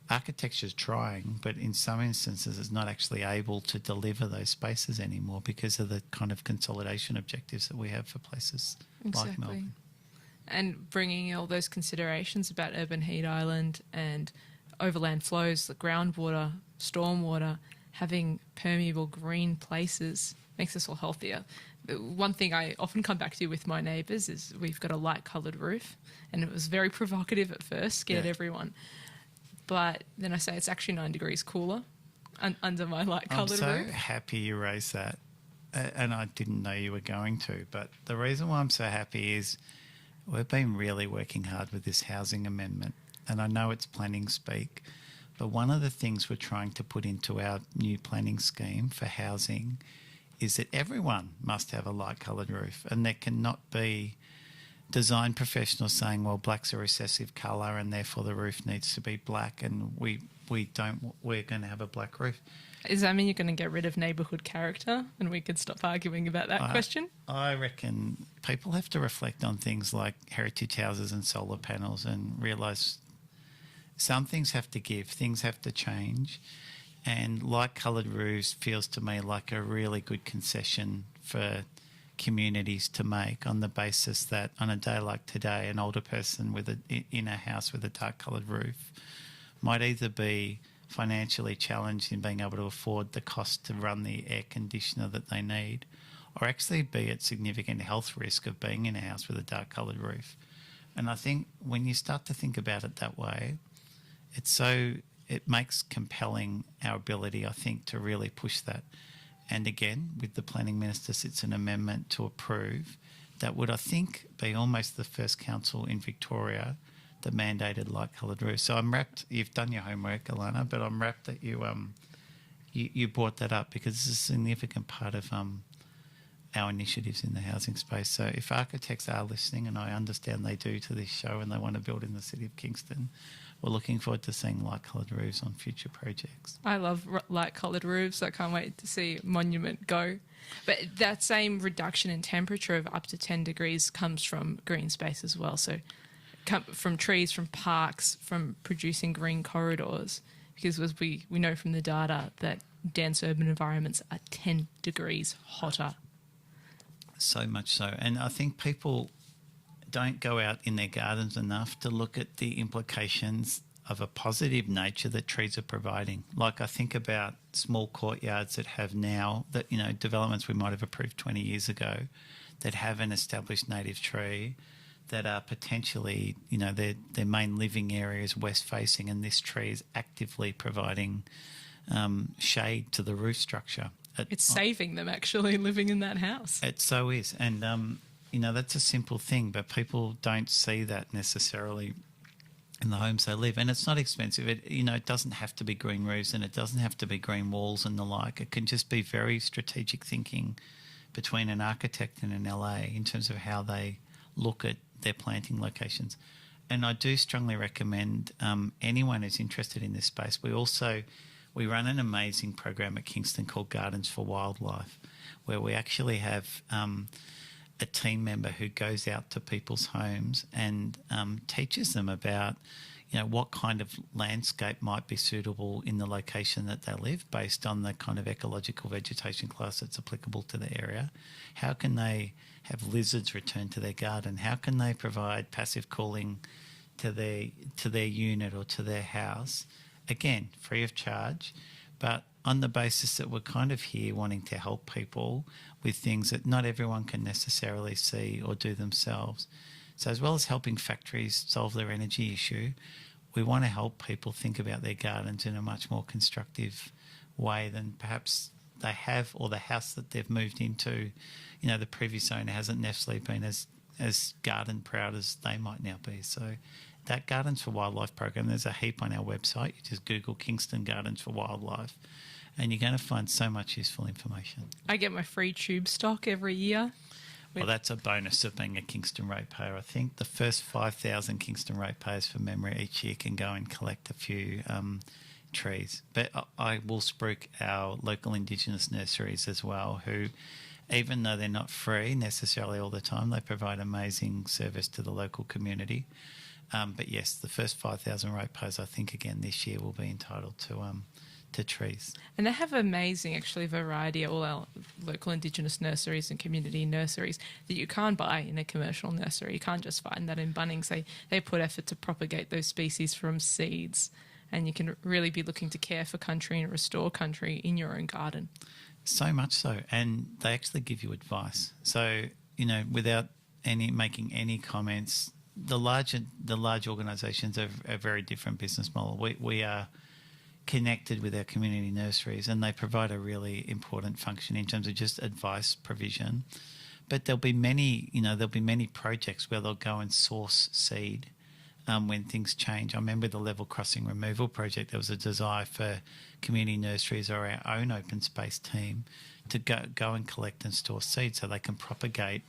architecture's trying, but in some instances it's not actually able to deliver those spaces anymore because of the kind of consolidation objectives that we have for places like Melbourne. And bringing all those considerations about urban heat island and overland flows, the groundwater, stormwater, having permeable green places makes us all healthier. One thing I often come back to with my neighbours is we've got a light coloured roof, and it was very provocative at first, scared everyone. But then I say it's actually 9 degrees cooler under my light coloured roof. I'm so happy you raised that, and I didn't know you were going to. But the reason why I'm so happy is we've been really working hard with this housing amendment, and I know it's planning speak, but one of the things we're trying to put into our new planning scheme for housing is that everyone must have a light coloured roof, and there cannot be design professionals saying, well, black's a recessive colour and therefore the roof needs to be black, and we're going to have a black roof. Does that mean you're going to get rid of neighbourhood character and we could stop arguing about that question? I reckon people have to reflect on things like heritage houses and solar panels and realise some things have to give, things have to change. And light-coloured roofs feels to me like a really good concession for communities to make, on the basis that on a day like today, an older person in a house with a dark-coloured roof might either be financially challenged in being able to afford the cost to run the air conditioner that they need, or actually be at significant health risk of being in a house with a dark-coloured roof. And I think when you start to think about it that way, it makes compelling our ability, I think, to really push that. And again, with the planning minister sits an amendment to approve that would, I think, be almost the first council in Victoria that mandated light-coloured roofs. So I'm rapt. You've done your homework, Ilana, but I'm rapt that you brought that up, because it's a significant part of our initiatives in the housing space. So if architects are listening, and I understand they do to this show, and they want to build in the city of Kingston, we're looking forward to seeing light-coloured roofs on future projects. I love light-coloured roofs. I can't wait to see Monument go. But that same reduction in temperature of up to 10 degrees comes from green space as well. So from trees, from parks, from producing green corridors, because as we know from the data that dense urban environments are 10 degrees hotter. So much so. And I think people don't go out in their gardens enough to look at the implications of a positive nature that trees are providing. Like, I think about small courtyards that have now, that, you know, developments we might have approved 20 years ago that have an established native tree, that are potentially, you know, their main living area is west facing, and this tree is actively providing shade to the roof structure. It's saving them actually living in that house. It so is. And, you know, that's a simple thing, but people don't see that necessarily in the homes they live. And it's not expensive. It doesn't have to be green roofs, and it doesn't have to be green walls and the like. It can just be very strategic thinking between an architect and an LA in terms of how they look at their planting locations. And I do strongly recommend anyone who's interested in this space. We run an amazing program at Kingston called Gardens for Wildlife, where we actually have a team member who goes out to people's homes and teaches them about, you know, what kind of landscape might be suitable in the location that they live based on the kind of ecological vegetation class that's applicable to the area. How can they have lizards return to their garden? How can they provide passive cooling to their unit or to their house? Again, free of charge, but on the basis that we're kind of here wanting to help people with things that not everyone can necessarily see or do themselves. So as well as helping factories solve their energy issue, we want to help people think about their gardens in a much more constructive way than perhaps they have, or the house that they've moved into, you know, the previous owner hasn't necessarily been as garden proud as they might now be. So that Gardens for Wildlife program, there's a heap on our website. You just Google Kingston Gardens for Wildlife, and you're going to find so much useful information. I get my free tube stock every year. Well, that's a bonus of being a Kingston ratepayer. I think the first 5,000 Kingston ratepayers from memory each year can go and collect a few trees. But I will spruik our local Indigenous nurseries as well, who, even though they're not free necessarily all the time, they provide amazing service to the local community. But yes, the first 5,000 ratepayers, I think, again this year will be entitled to trees. And they have amazing, actually, variety, all our local Indigenous nurseries and community nurseries that you can't buy in a commercial nursery. You can't just find that in Bunnings. They put effort to propagate those species from seeds, and you can really be looking to care for country and restore country in your own garden. So much so. And they actually give you advice. So, you know, without making any comments, the large organisations have a very different business model. We are connected with our community nurseries, and they provide a really important function in terms of just advice provision. But there'll be many projects where they'll go and source seed when things change. I remember the level crossing removal project. There was a desire for community nurseries or our own open space team to go and collect and store seed so they can propagate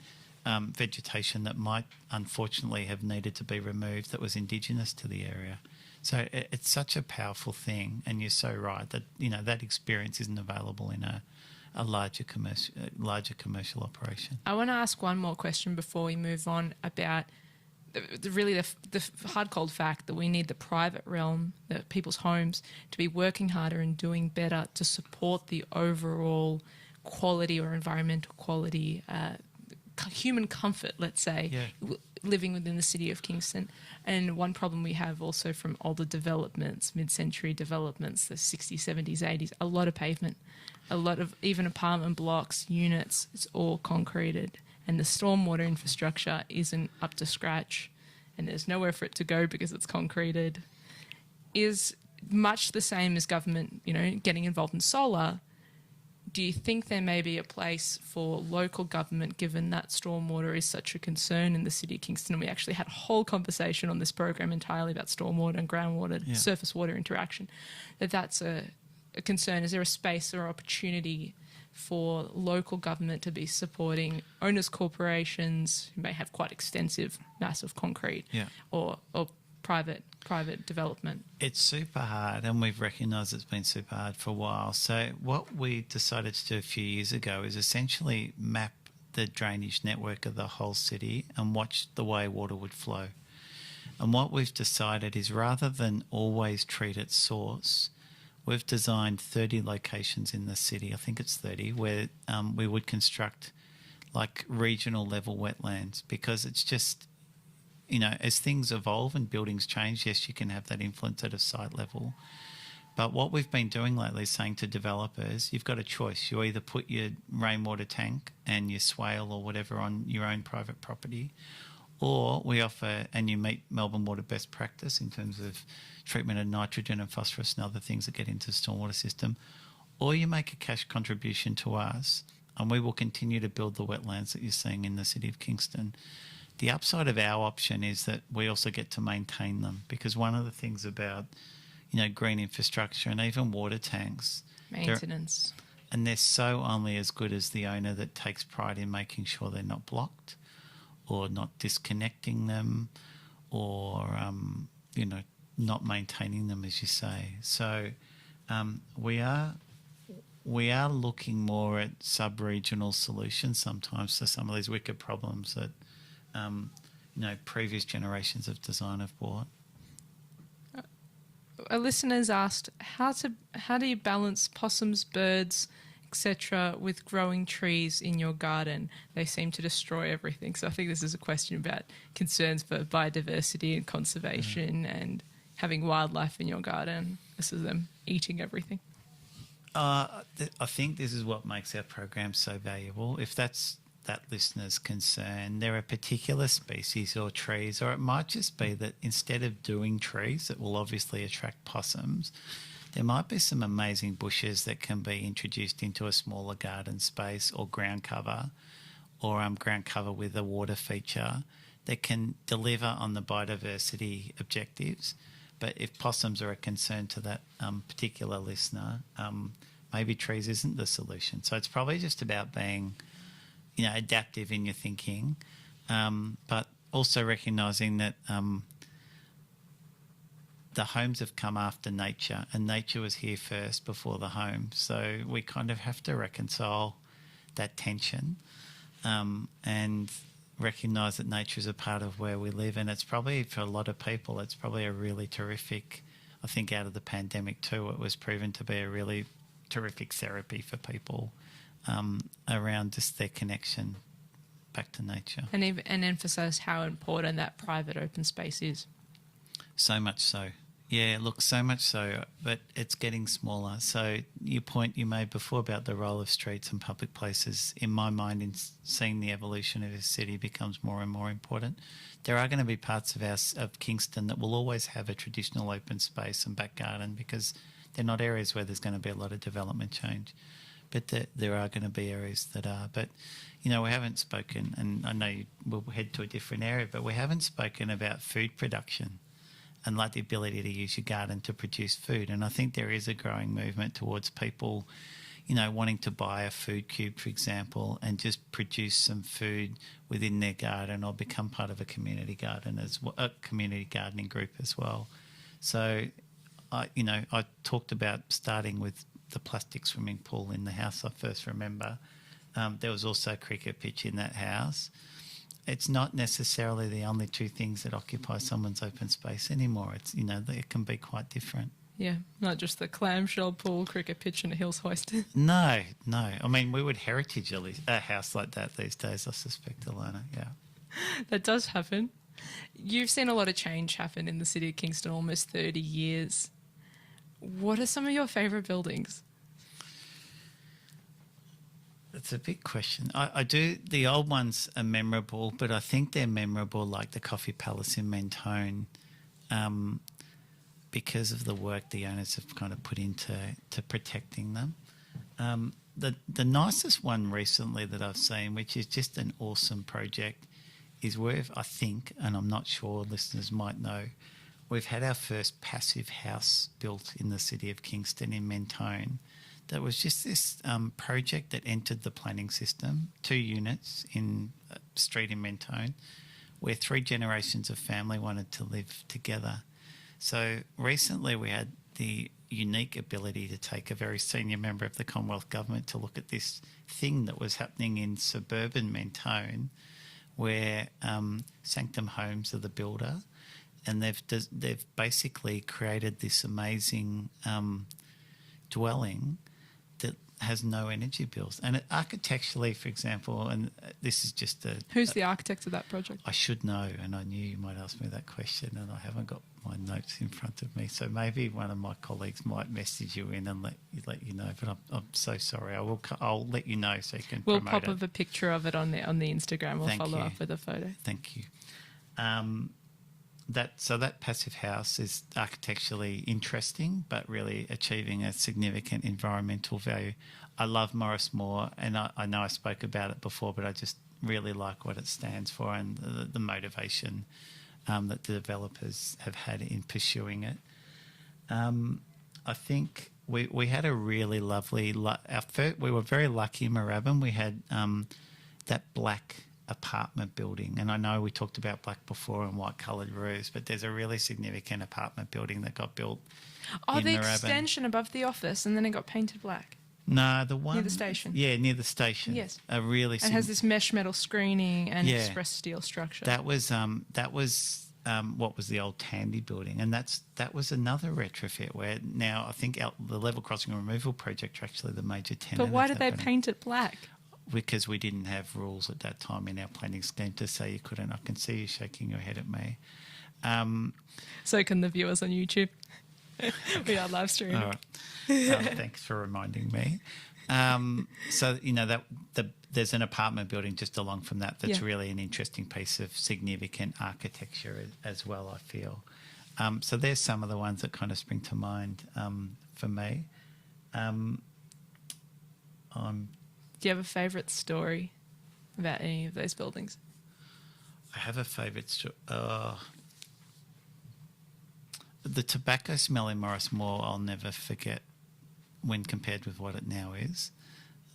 vegetation that might unfortunately have needed to be removed that was Indigenous to the area. So it's such a powerful thing, and you're so right that, you know, that experience isn't available in a larger commercial operation. I want to ask one more question before we move on about the hard cold fact that we need the private realm, the people's homes, to be working harder and doing better to support the overall quality or environmental quality, human comfort, let's say, living within the city of Kingston. And one problem we have also from older developments, mid-century developments, the 60s, 70s, 80s, a lot of pavement, a lot of even apartment blocks, units, it's all concreted. And the stormwater infrastructure isn't up to scratch, and there's nowhere for it to go because it's concreted. Is much the same as government, you know, getting involved in solar. do you think there may be a place for local government, given that stormwater is such a concern in the city of Kingston? And we actually had a whole conversation on this program entirely about stormwater and groundwater, surface water interaction, that's a concern. Is there a space or opportunity for local government to be supporting owners' corporations who may have quite extensive mass of concrete or private development? It's super hard, and we've recognised it's been super hard for a while. So what we decided to do a few years ago is essentially map the drainage network of the whole city and watch the way water would flow. And what we've decided is, rather than always treat its source, we've designed 30 locations in the city, I think it's 30, where we would construct like regional level wetlands, because it's just, you know, as things evolve and buildings change, yes, you can have that influence at a site level. But what we've been doing lately is saying to developers, you've got a choice. You either put your rainwater tank and your swale or whatever on your own private property, or we offer, and you meet Melbourne Water best practice in terms of treatment of nitrogen and phosphorus and other things that get into the stormwater system, or you make a cash contribution to us and we will continue to build the wetlands that you're seeing in the city of Kingston. The upside of our option is that we also get to maintain them, because one of the things about, you know, green infrastructure and even water tanks, Maintenance. and they're so only as good as the owner that takes pride in making sure they're not blocked or not disconnecting them or, you know, not maintaining them, as you say. So we are looking more at sub-regional solutions sometimes to some of these wicked problems that, you know, previous generations of design have brought. A listener's asked, how do you balance possums, birds, etc., with growing trees in your garden? They seem to destroy everything. So I think this is a question about concerns for biodiversity and conservation and having wildlife in your garden versus them eating everything. I think this is what makes our program so valuable. If that's that listener's concern, there are particular species or trees, or it might just be that instead of doing trees that will obviously attract possums, there might be some amazing bushes that can be introduced into a smaller garden space or ground cover, or ground cover with a water feature that can deliver on the biodiversity objectives. But if possums are a concern to that particular listener, maybe trees isn't the solution. So it's probably just about being, you know, adaptive in your thinking, but also recognising that the homes have come after nature, and nature was here first before the home. So we kind of have to reconcile that tension and recognise that nature is a part of where we live. And it's probably, for a lot of people, it's probably a really terrific, I think out of the pandemic too, it was proven to be a really terrific therapy for people around just their connection back to nature. And emphasise how important that private open space is. So much so. Yeah, look, so much so, but it's getting smaller. So your point you made before about the role of streets and public places, in my mind, in seeing the evolution of a city becomes more and more important. There are going to be parts of Kingston that will always have a traditional open space and back garden, because they're not areas where there's going to be a lot of development change. But there are going to be areas that are. But, you know, we haven't spoken, and I know we'll head to a different area, but we haven't spoken about food production and like the ability to use your garden to produce food. And I think there is a growing movement towards people, you know, wanting to buy a food cube, for example, and just produce some food within their garden or become part of a community garden a community gardening group as well. So, I talked about starting with the plastic swimming pool in the house I first remember. There was also a cricket pitch in that house. It's not necessarily the only two things that occupy someone's open space anymore. It's, you know, it can be quite different. Yeah, not just the clamshell pool, cricket pitch and a hills hoist. No. I mean, we would heritage a house like that these days, I suspect, Ilana, yeah. That does happen. You've seen a lot of change happen in the city of Kingston, almost 30 years. What are some of your favourite buildings? It's a big question. I do. The old ones are memorable, but I think they're memorable like the Coffee Palace in Mentone because of the work the owners have kind of put into protecting them. the nicest one recently that I've seen, which is just an awesome project, is where I think, and I'm not sure listeners might know, we've had our first passive house built in the city of Kingston in Mentone. That was just this project that entered the planning system, 2 units in a street in Mentone, where 3 generations of family wanted to live together. So recently we had the unique ability to take a very senior member of the Commonwealth Government to look at this thing that was happening in suburban Mentone, where Sanctum Homes are the builder, and they've basically created this amazing dwelling that has no energy bills. And architecturally, for example, and this is just Who's the architect of that project? I should know, and I knew you might ask me that question, and I haven't got my notes in front of me. So maybe one of my colleagues might message you in and let you know. But I'm so sorry. I'll let you know so you can. We'll promote pop up a picture of it on the Instagram. We'll follow up with a photo. Thank you. That passive house is architecturally interesting, but really achieving a significant environmental value. I love Morris Moore, and I know I spoke about it before, but I just really like what it stands for and the motivation that the developers have had in pursuing it. I think we had a really lovely. We were very lucky in Moorabbin. We had that black apartment building, and I know we talked about black before and white coloured roofs, but there's a really significant apartment building that got built. Oh, in the Moorabbin. extension above the office, and then it got painted black. No, the one Near the station. Yeah, near the station. Yes, a really. It has this mesh metal screening and express steel structure. That was what was the old Tandy building, and that was another retrofit where now I think the level crossing removal project are actually the major tenant. But why did they paint it black? Because we didn't have rules at that time in our planning scheme to say you couldn't. I can see you shaking your head at me. So can the viewers on YouTube. We are live streaming. All right. Thanks for reminding me. So, there's an apartment building just along from that's really an interesting piece of significant architecture as well, I feel. So there's some of the ones that kind of spring to mind for me. Do you have a favourite story about any of those buildings? I have a favourite story. The tobacco smell in Morris Moore I'll never forget when compared with what it now is.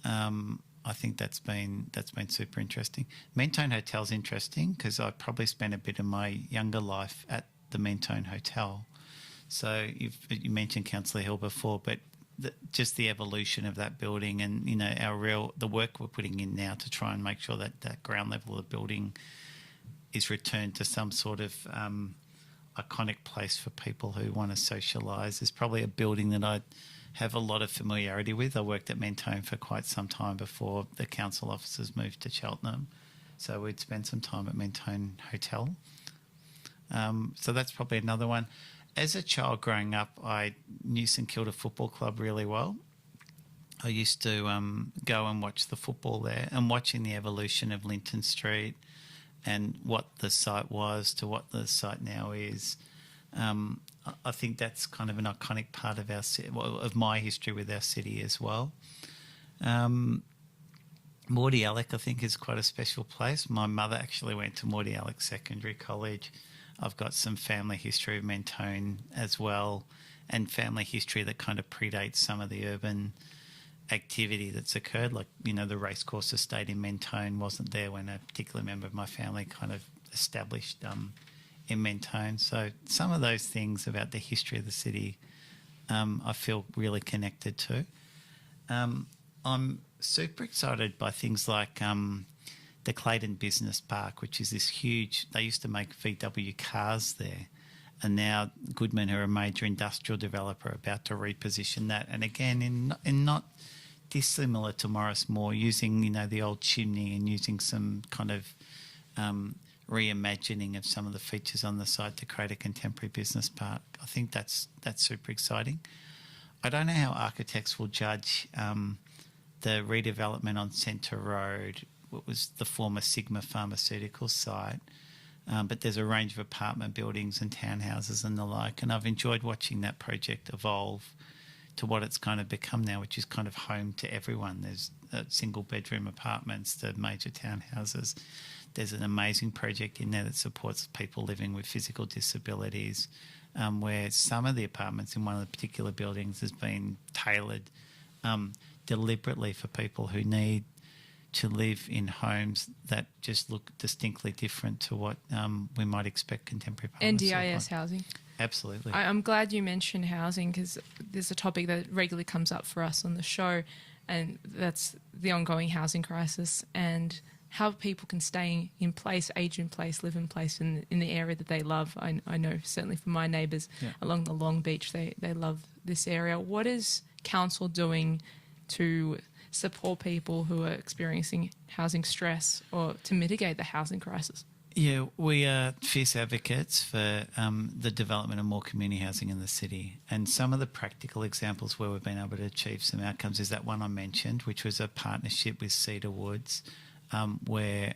I think that's been super interesting. Mentone Hotel's interesting because I probably spent a bit of my younger life at the Mentone Hotel. So you mentioned Councillor Hill before, but just the evolution of that building and the work we're putting in now to try and make sure that ground level of the building is returned to some sort of iconic place for people who want to socialise is probably a building that I have a lot of familiarity with. I worked at Mentone for quite some time before the council offices moved to Cheltenham, so we'd spend some time at Mentone Hotel. So that's probably another one. As a child growing up, I knew St Kilda Football Club really well. I used to go and watch the football there, and watching the evolution of Linton Street and what the site was to what the site now is. I think that's kind of an iconic part of of my history with our city as well. Morty Alec, I think, is quite a special place. My mother actually went to Morty Alec Secondary College. I've got some family history of Mentone as well, and family history that kind of predates some of the urban activity that's occurred. Like, the racecourse estate in Mentone wasn't there when a particular member of my family kind of established in Mentone. So some of those things about the history of the city I feel really connected to. I'm super excited by things like the Clayton Business Park, which is this huge... They used to make VW cars there, and now Guttmann, who are a major industrial developer, are about to reposition that. And again, in not dissimilar to Morris Moore, using the old chimney and using some kind of reimagining of some of the features on the site to create a contemporary business park. I think that's super exciting. I don't know how architects will judge the redevelopment on Centre Road, what was the former Sigma Pharmaceuticals site, but there's a range of apartment buildings and townhouses and the like, and I've enjoyed watching that project evolve to what it's kind of become now, which is kind of home to everyone. There's single bedroom apartments, the major townhouses. There's an amazing project in there that supports people living with physical disabilities, where some of the apartments in one of the particular buildings has been tailored deliberately for people who need to live in homes that just look distinctly different to what we might expect contemporary apartments to look NDIS like. housing. Absolutely. I'm glad you mentioned housing, because there's a topic that regularly comes up for us on the show, and that's the ongoing housing crisis and how people can stay in place, age in place, live in place in the area that they love. I know certainly for my neighbours along the Long Beach, they love this area. What is council doing to support people who are experiencing housing stress or to mitigate the housing crisis? Yeah, we are fierce advocates for the development of more community housing in the city. And some of the practical examples where we've been able to achieve some outcomes is that one I mentioned, which was a partnership with Cedar Woods, where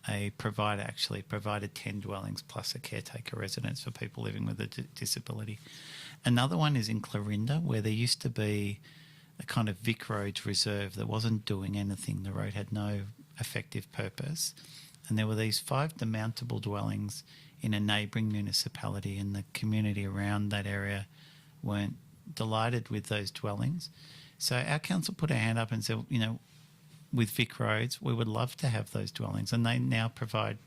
a provider actually provided 10 dwellings plus a caretaker residence for people living with a disability. Another one is in Clarinda, where there used to be a kind of Vic Roads reserve that wasn't doing anything. The road had no effective purpose. And there were these 5 demountable dwellings in a neighbouring municipality, and the community around that area weren't delighted with those dwellings. So our council put a hand up and said, you know, with Vic Roads, we would love to have those dwellings. And they now provide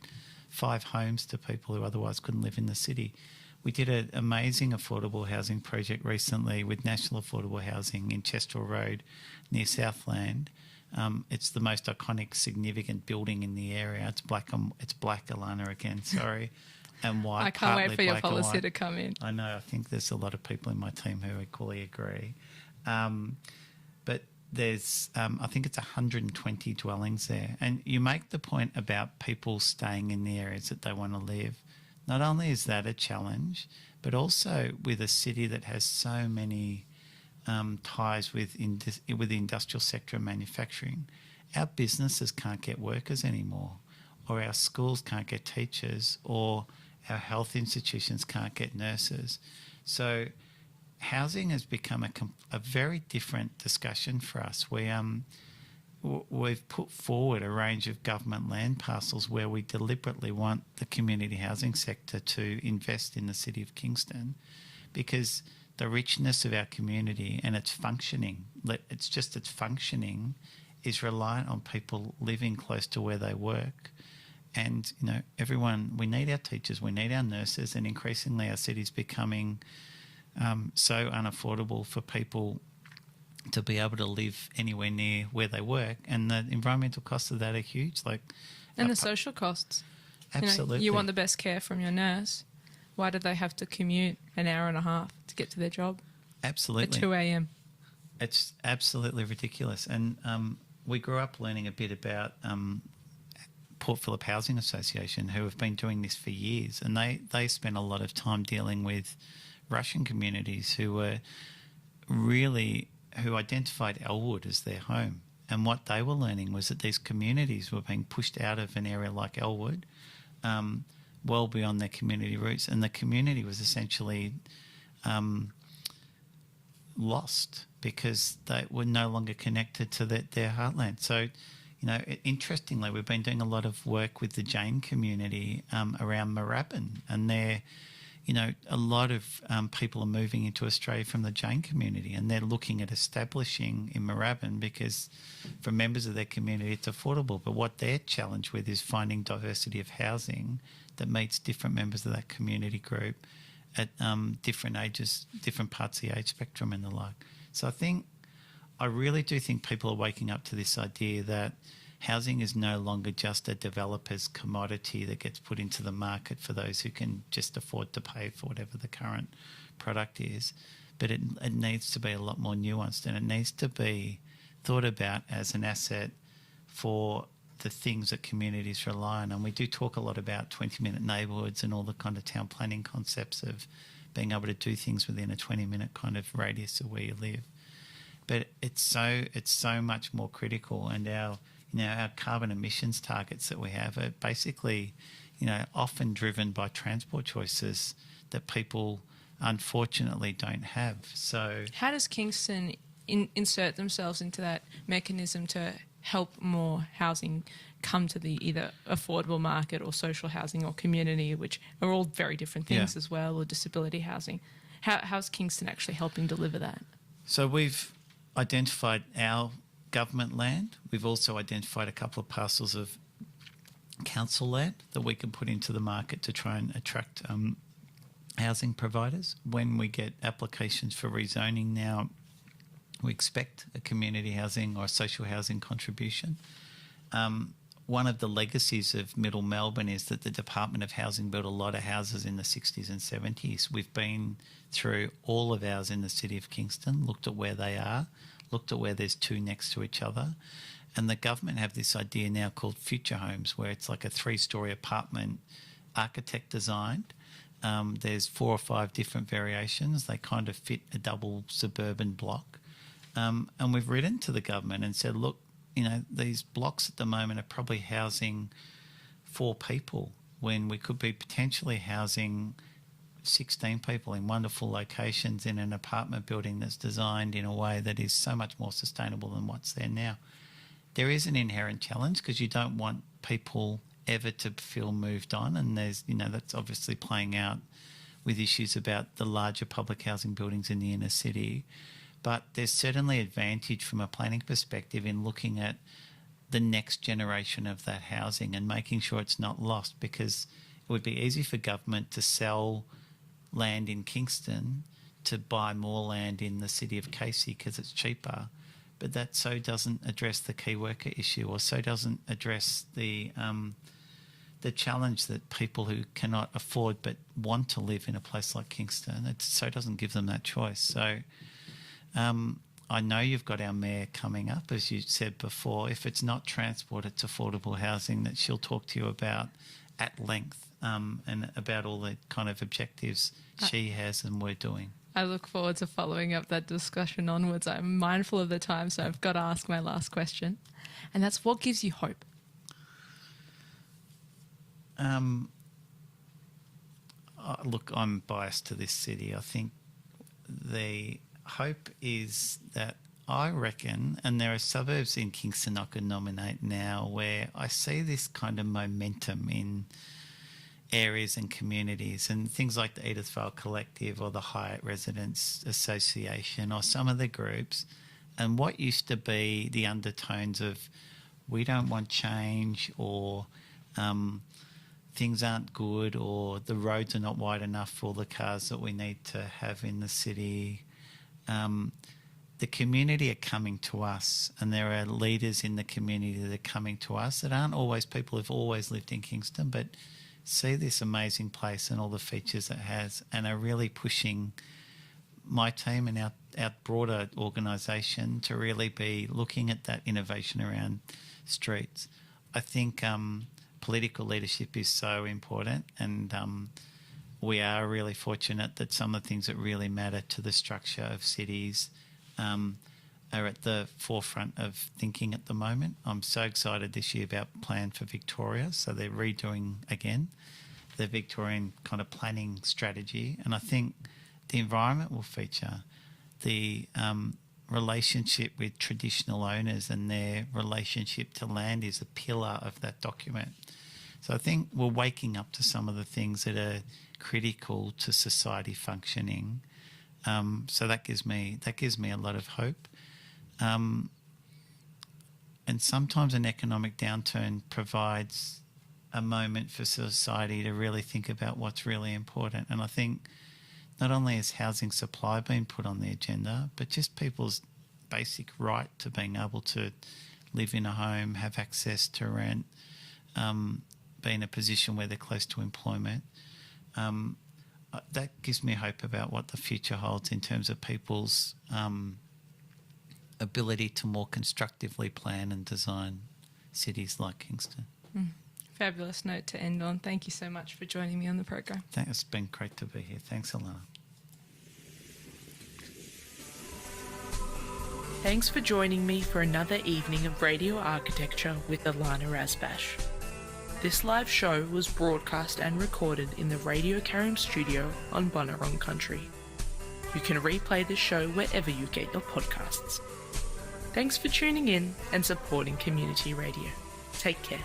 5 homes to people who otherwise couldn't live in the city. We did an amazing affordable housing project recently with National Affordable Housing in Chesterfield Road near Southland. It's the most iconic, significant building in the area. It's black, Ilana again, sorry, and white. I can't wait for your black and policy white. to come in. I know. I think there's a lot of people in my team who equally agree. But there's, I think it's 120 dwellings there. And you make the point about people staying in the areas that they want to live. Not only is that a challenge, but also with a city that has so many ties with the industrial sector and manufacturing, our businesses can't get workers anymore, or our schools can't get teachers, or our health institutions can't get nurses. So housing has become a very different discussion for us. We've put forward a range of government land parcels where we deliberately want the community housing sector to invest in the city of Kingston, because the richness of our community and its functioning, its functioning is reliant on people living close to where they work. And, you know, we need our teachers, we need our nurses, and increasingly our city's becoming so unaffordable for people to be able to live anywhere near where they work, and the environmental costs of that are huge. And the social costs. Absolutely. You want the best care from your nurse. Why do they have to commute an hour and a half to get to their job? Absolutely. At 2 a.m. It's absolutely ridiculous. And we grew up learning a bit about Port Phillip Housing Association, who have been doing this for years, and they spent a lot of time dealing with Russian communities who identified Elwood as their home. And what they were learning was that these communities were being pushed out of an area like Elwood, well beyond their community roots, and the community was essentially lost because they were no longer connected to their heartland. So, you know, interestingly, we've been doing a lot of work with the Jain community around Moorabbin, and they're, you know, a lot of people are moving into Australia from the Jain community, and they're looking at establishing in Moorabbin because for members of their community it's affordable. But what they're challenged with is finding diversity of housing that meets different members of that community group at different ages, different parts of the age spectrum and the like. So I really do think people are waking up to this idea that housing is no longer just a developer's commodity that gets put into the market for those who can just afford to pay for whatever the current product is, but it needs to be a lot more nuanced, and it needs to be thought about as an asset for the things that communities rely on. And we do talk a lot about 20-minute neighbourhoods and all the kind of town planning concepts of being able to do things within a 20-minute kind of radius of where you live. But it's so much more critical, and our carbon emissions targets that we have are basically, often driven by transport choices that people unfortunately don't have. So how does Kingston insert themselves into that mechanism to help more housing come to the either affordable market or social housing or community, which are all very different things as well, or disability housing? How's Kingston actually helping deliver that? So we've identified our government land. We've also identified a couple of parcels of council land that we can put into the market to try and attract housing providers. When we get applications for rezoning now, we expect a community housing or a social housing contribution. One of the legacies of Middle Melbourne is that the Department of Housing built a lot of houses in the 60s and 70s. We've been through all of ours in the city of Kingston, looked at where they are, looked at where there's two next to each other. And the government have this idea now called future homes, where it's like a 3-story apartment, architect designed. There's 4 or 5 different variations. They kind of fit a double suburban block. And we've written to the government and said, look, you know, these blocks at the moment are probably housing 4 people when we could be potentially housing 16 people in wonderful locations in an apartment building that's designed in a way that is so much more sustainable than what's there now. There is an inherent challenge because you don't want people ever to feel moved on, and there's, you know, that's obviously playing out with issues about the larger public housing buildings in the inner city. But there's certainly advantage from a planning perspective in looking at the next generation of that housing and making sure it's not lost, because it would be easy for government to sell land in Kingston to buy more land in the city of Casey because it's cheaper. But that so doesn't address the key worker issue, or so doesn't address the challenge that people who cannot afford but want to live in a place like Kingston, it so doesn't give them that choice. So I know you've got our mayor coming up, as you said before. If it's not transport, it's affordable housing that she'll talk to you about at length, and about all the kind of objectives she has and we're doing. I look forward to following up that discussion onwards. I'm mindful of the time, so I've got to ask my last question. And that's, what gives you hope? Look, I'm biased to this city. I think the hope is that I reckon, and there are suburbs in Kingston I could nominate now where I see this kind of momentum in areas and communities, and things like the Edithvale Collective or the Hyatt Residents Association or some of the groups, and what used to be the undertones of we don't want change, or things aren't good, or the roads are not wide enough for the cars that we need to have in the city. The community are coming to us, and there are leaders in the community that are coming to us that aren't always people who've always lived in Kingston, but see this amazing place and all the features it has, and are really pushing my team and our broader organisation to really be looking at that innovation around streets. I think political leadership is so important, and we are really fortunate that some of the things that really matter to the structure of cities are at the forefront of thinking at the moment. I'm so excited this year about Plan for Victoria. So they're redoing again the Victorian kind of planning strategy. And I think the environment will feature. The relationship with traditional owners and their relationship to land is a pillar of that document. So I think we're waking up to some of the things that are critical to society functioning. So that gives me a lot of hope. And sometimes an economic downturn provides a moment for society to really think about what's really important. And I think not only has housing supply been put on the agenda, but just people's basic right to being able to live in a home, have access to rent, be in a position where they're close to employment. That gives me hope about what the future holds in terms of people's ability to more constructively plan and design cities like Kingston. Fabulous note to end on. Thank you so much for joining me on the program. It's been great to be here. Thanks, Ilana. Thanks for joining me for another evening of Radio Architecture with Ilana Razbash. This live show was broadcast and recorded in the Radio Karim studio on Bunurong country. You can replay this show wherever you get your podcasts. Thanks for tuning in and supporting community radio. Take care.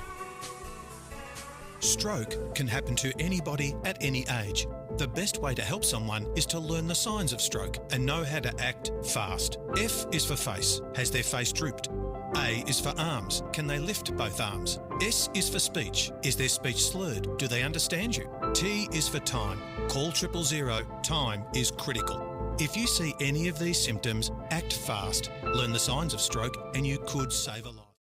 Stroke can happen to anybody at any age. The best way to help someone is to learn the signs of stroke and know how to act fast. F is for face. Has their face drooped? A is for arms. Can they lift both arms? S is for speech. Is their speech slurred? Do they understand you? T is for time. Call 000. Time is critical. If you see any of these symptoms, act fast. Learn the signs of stroke and you could save a life.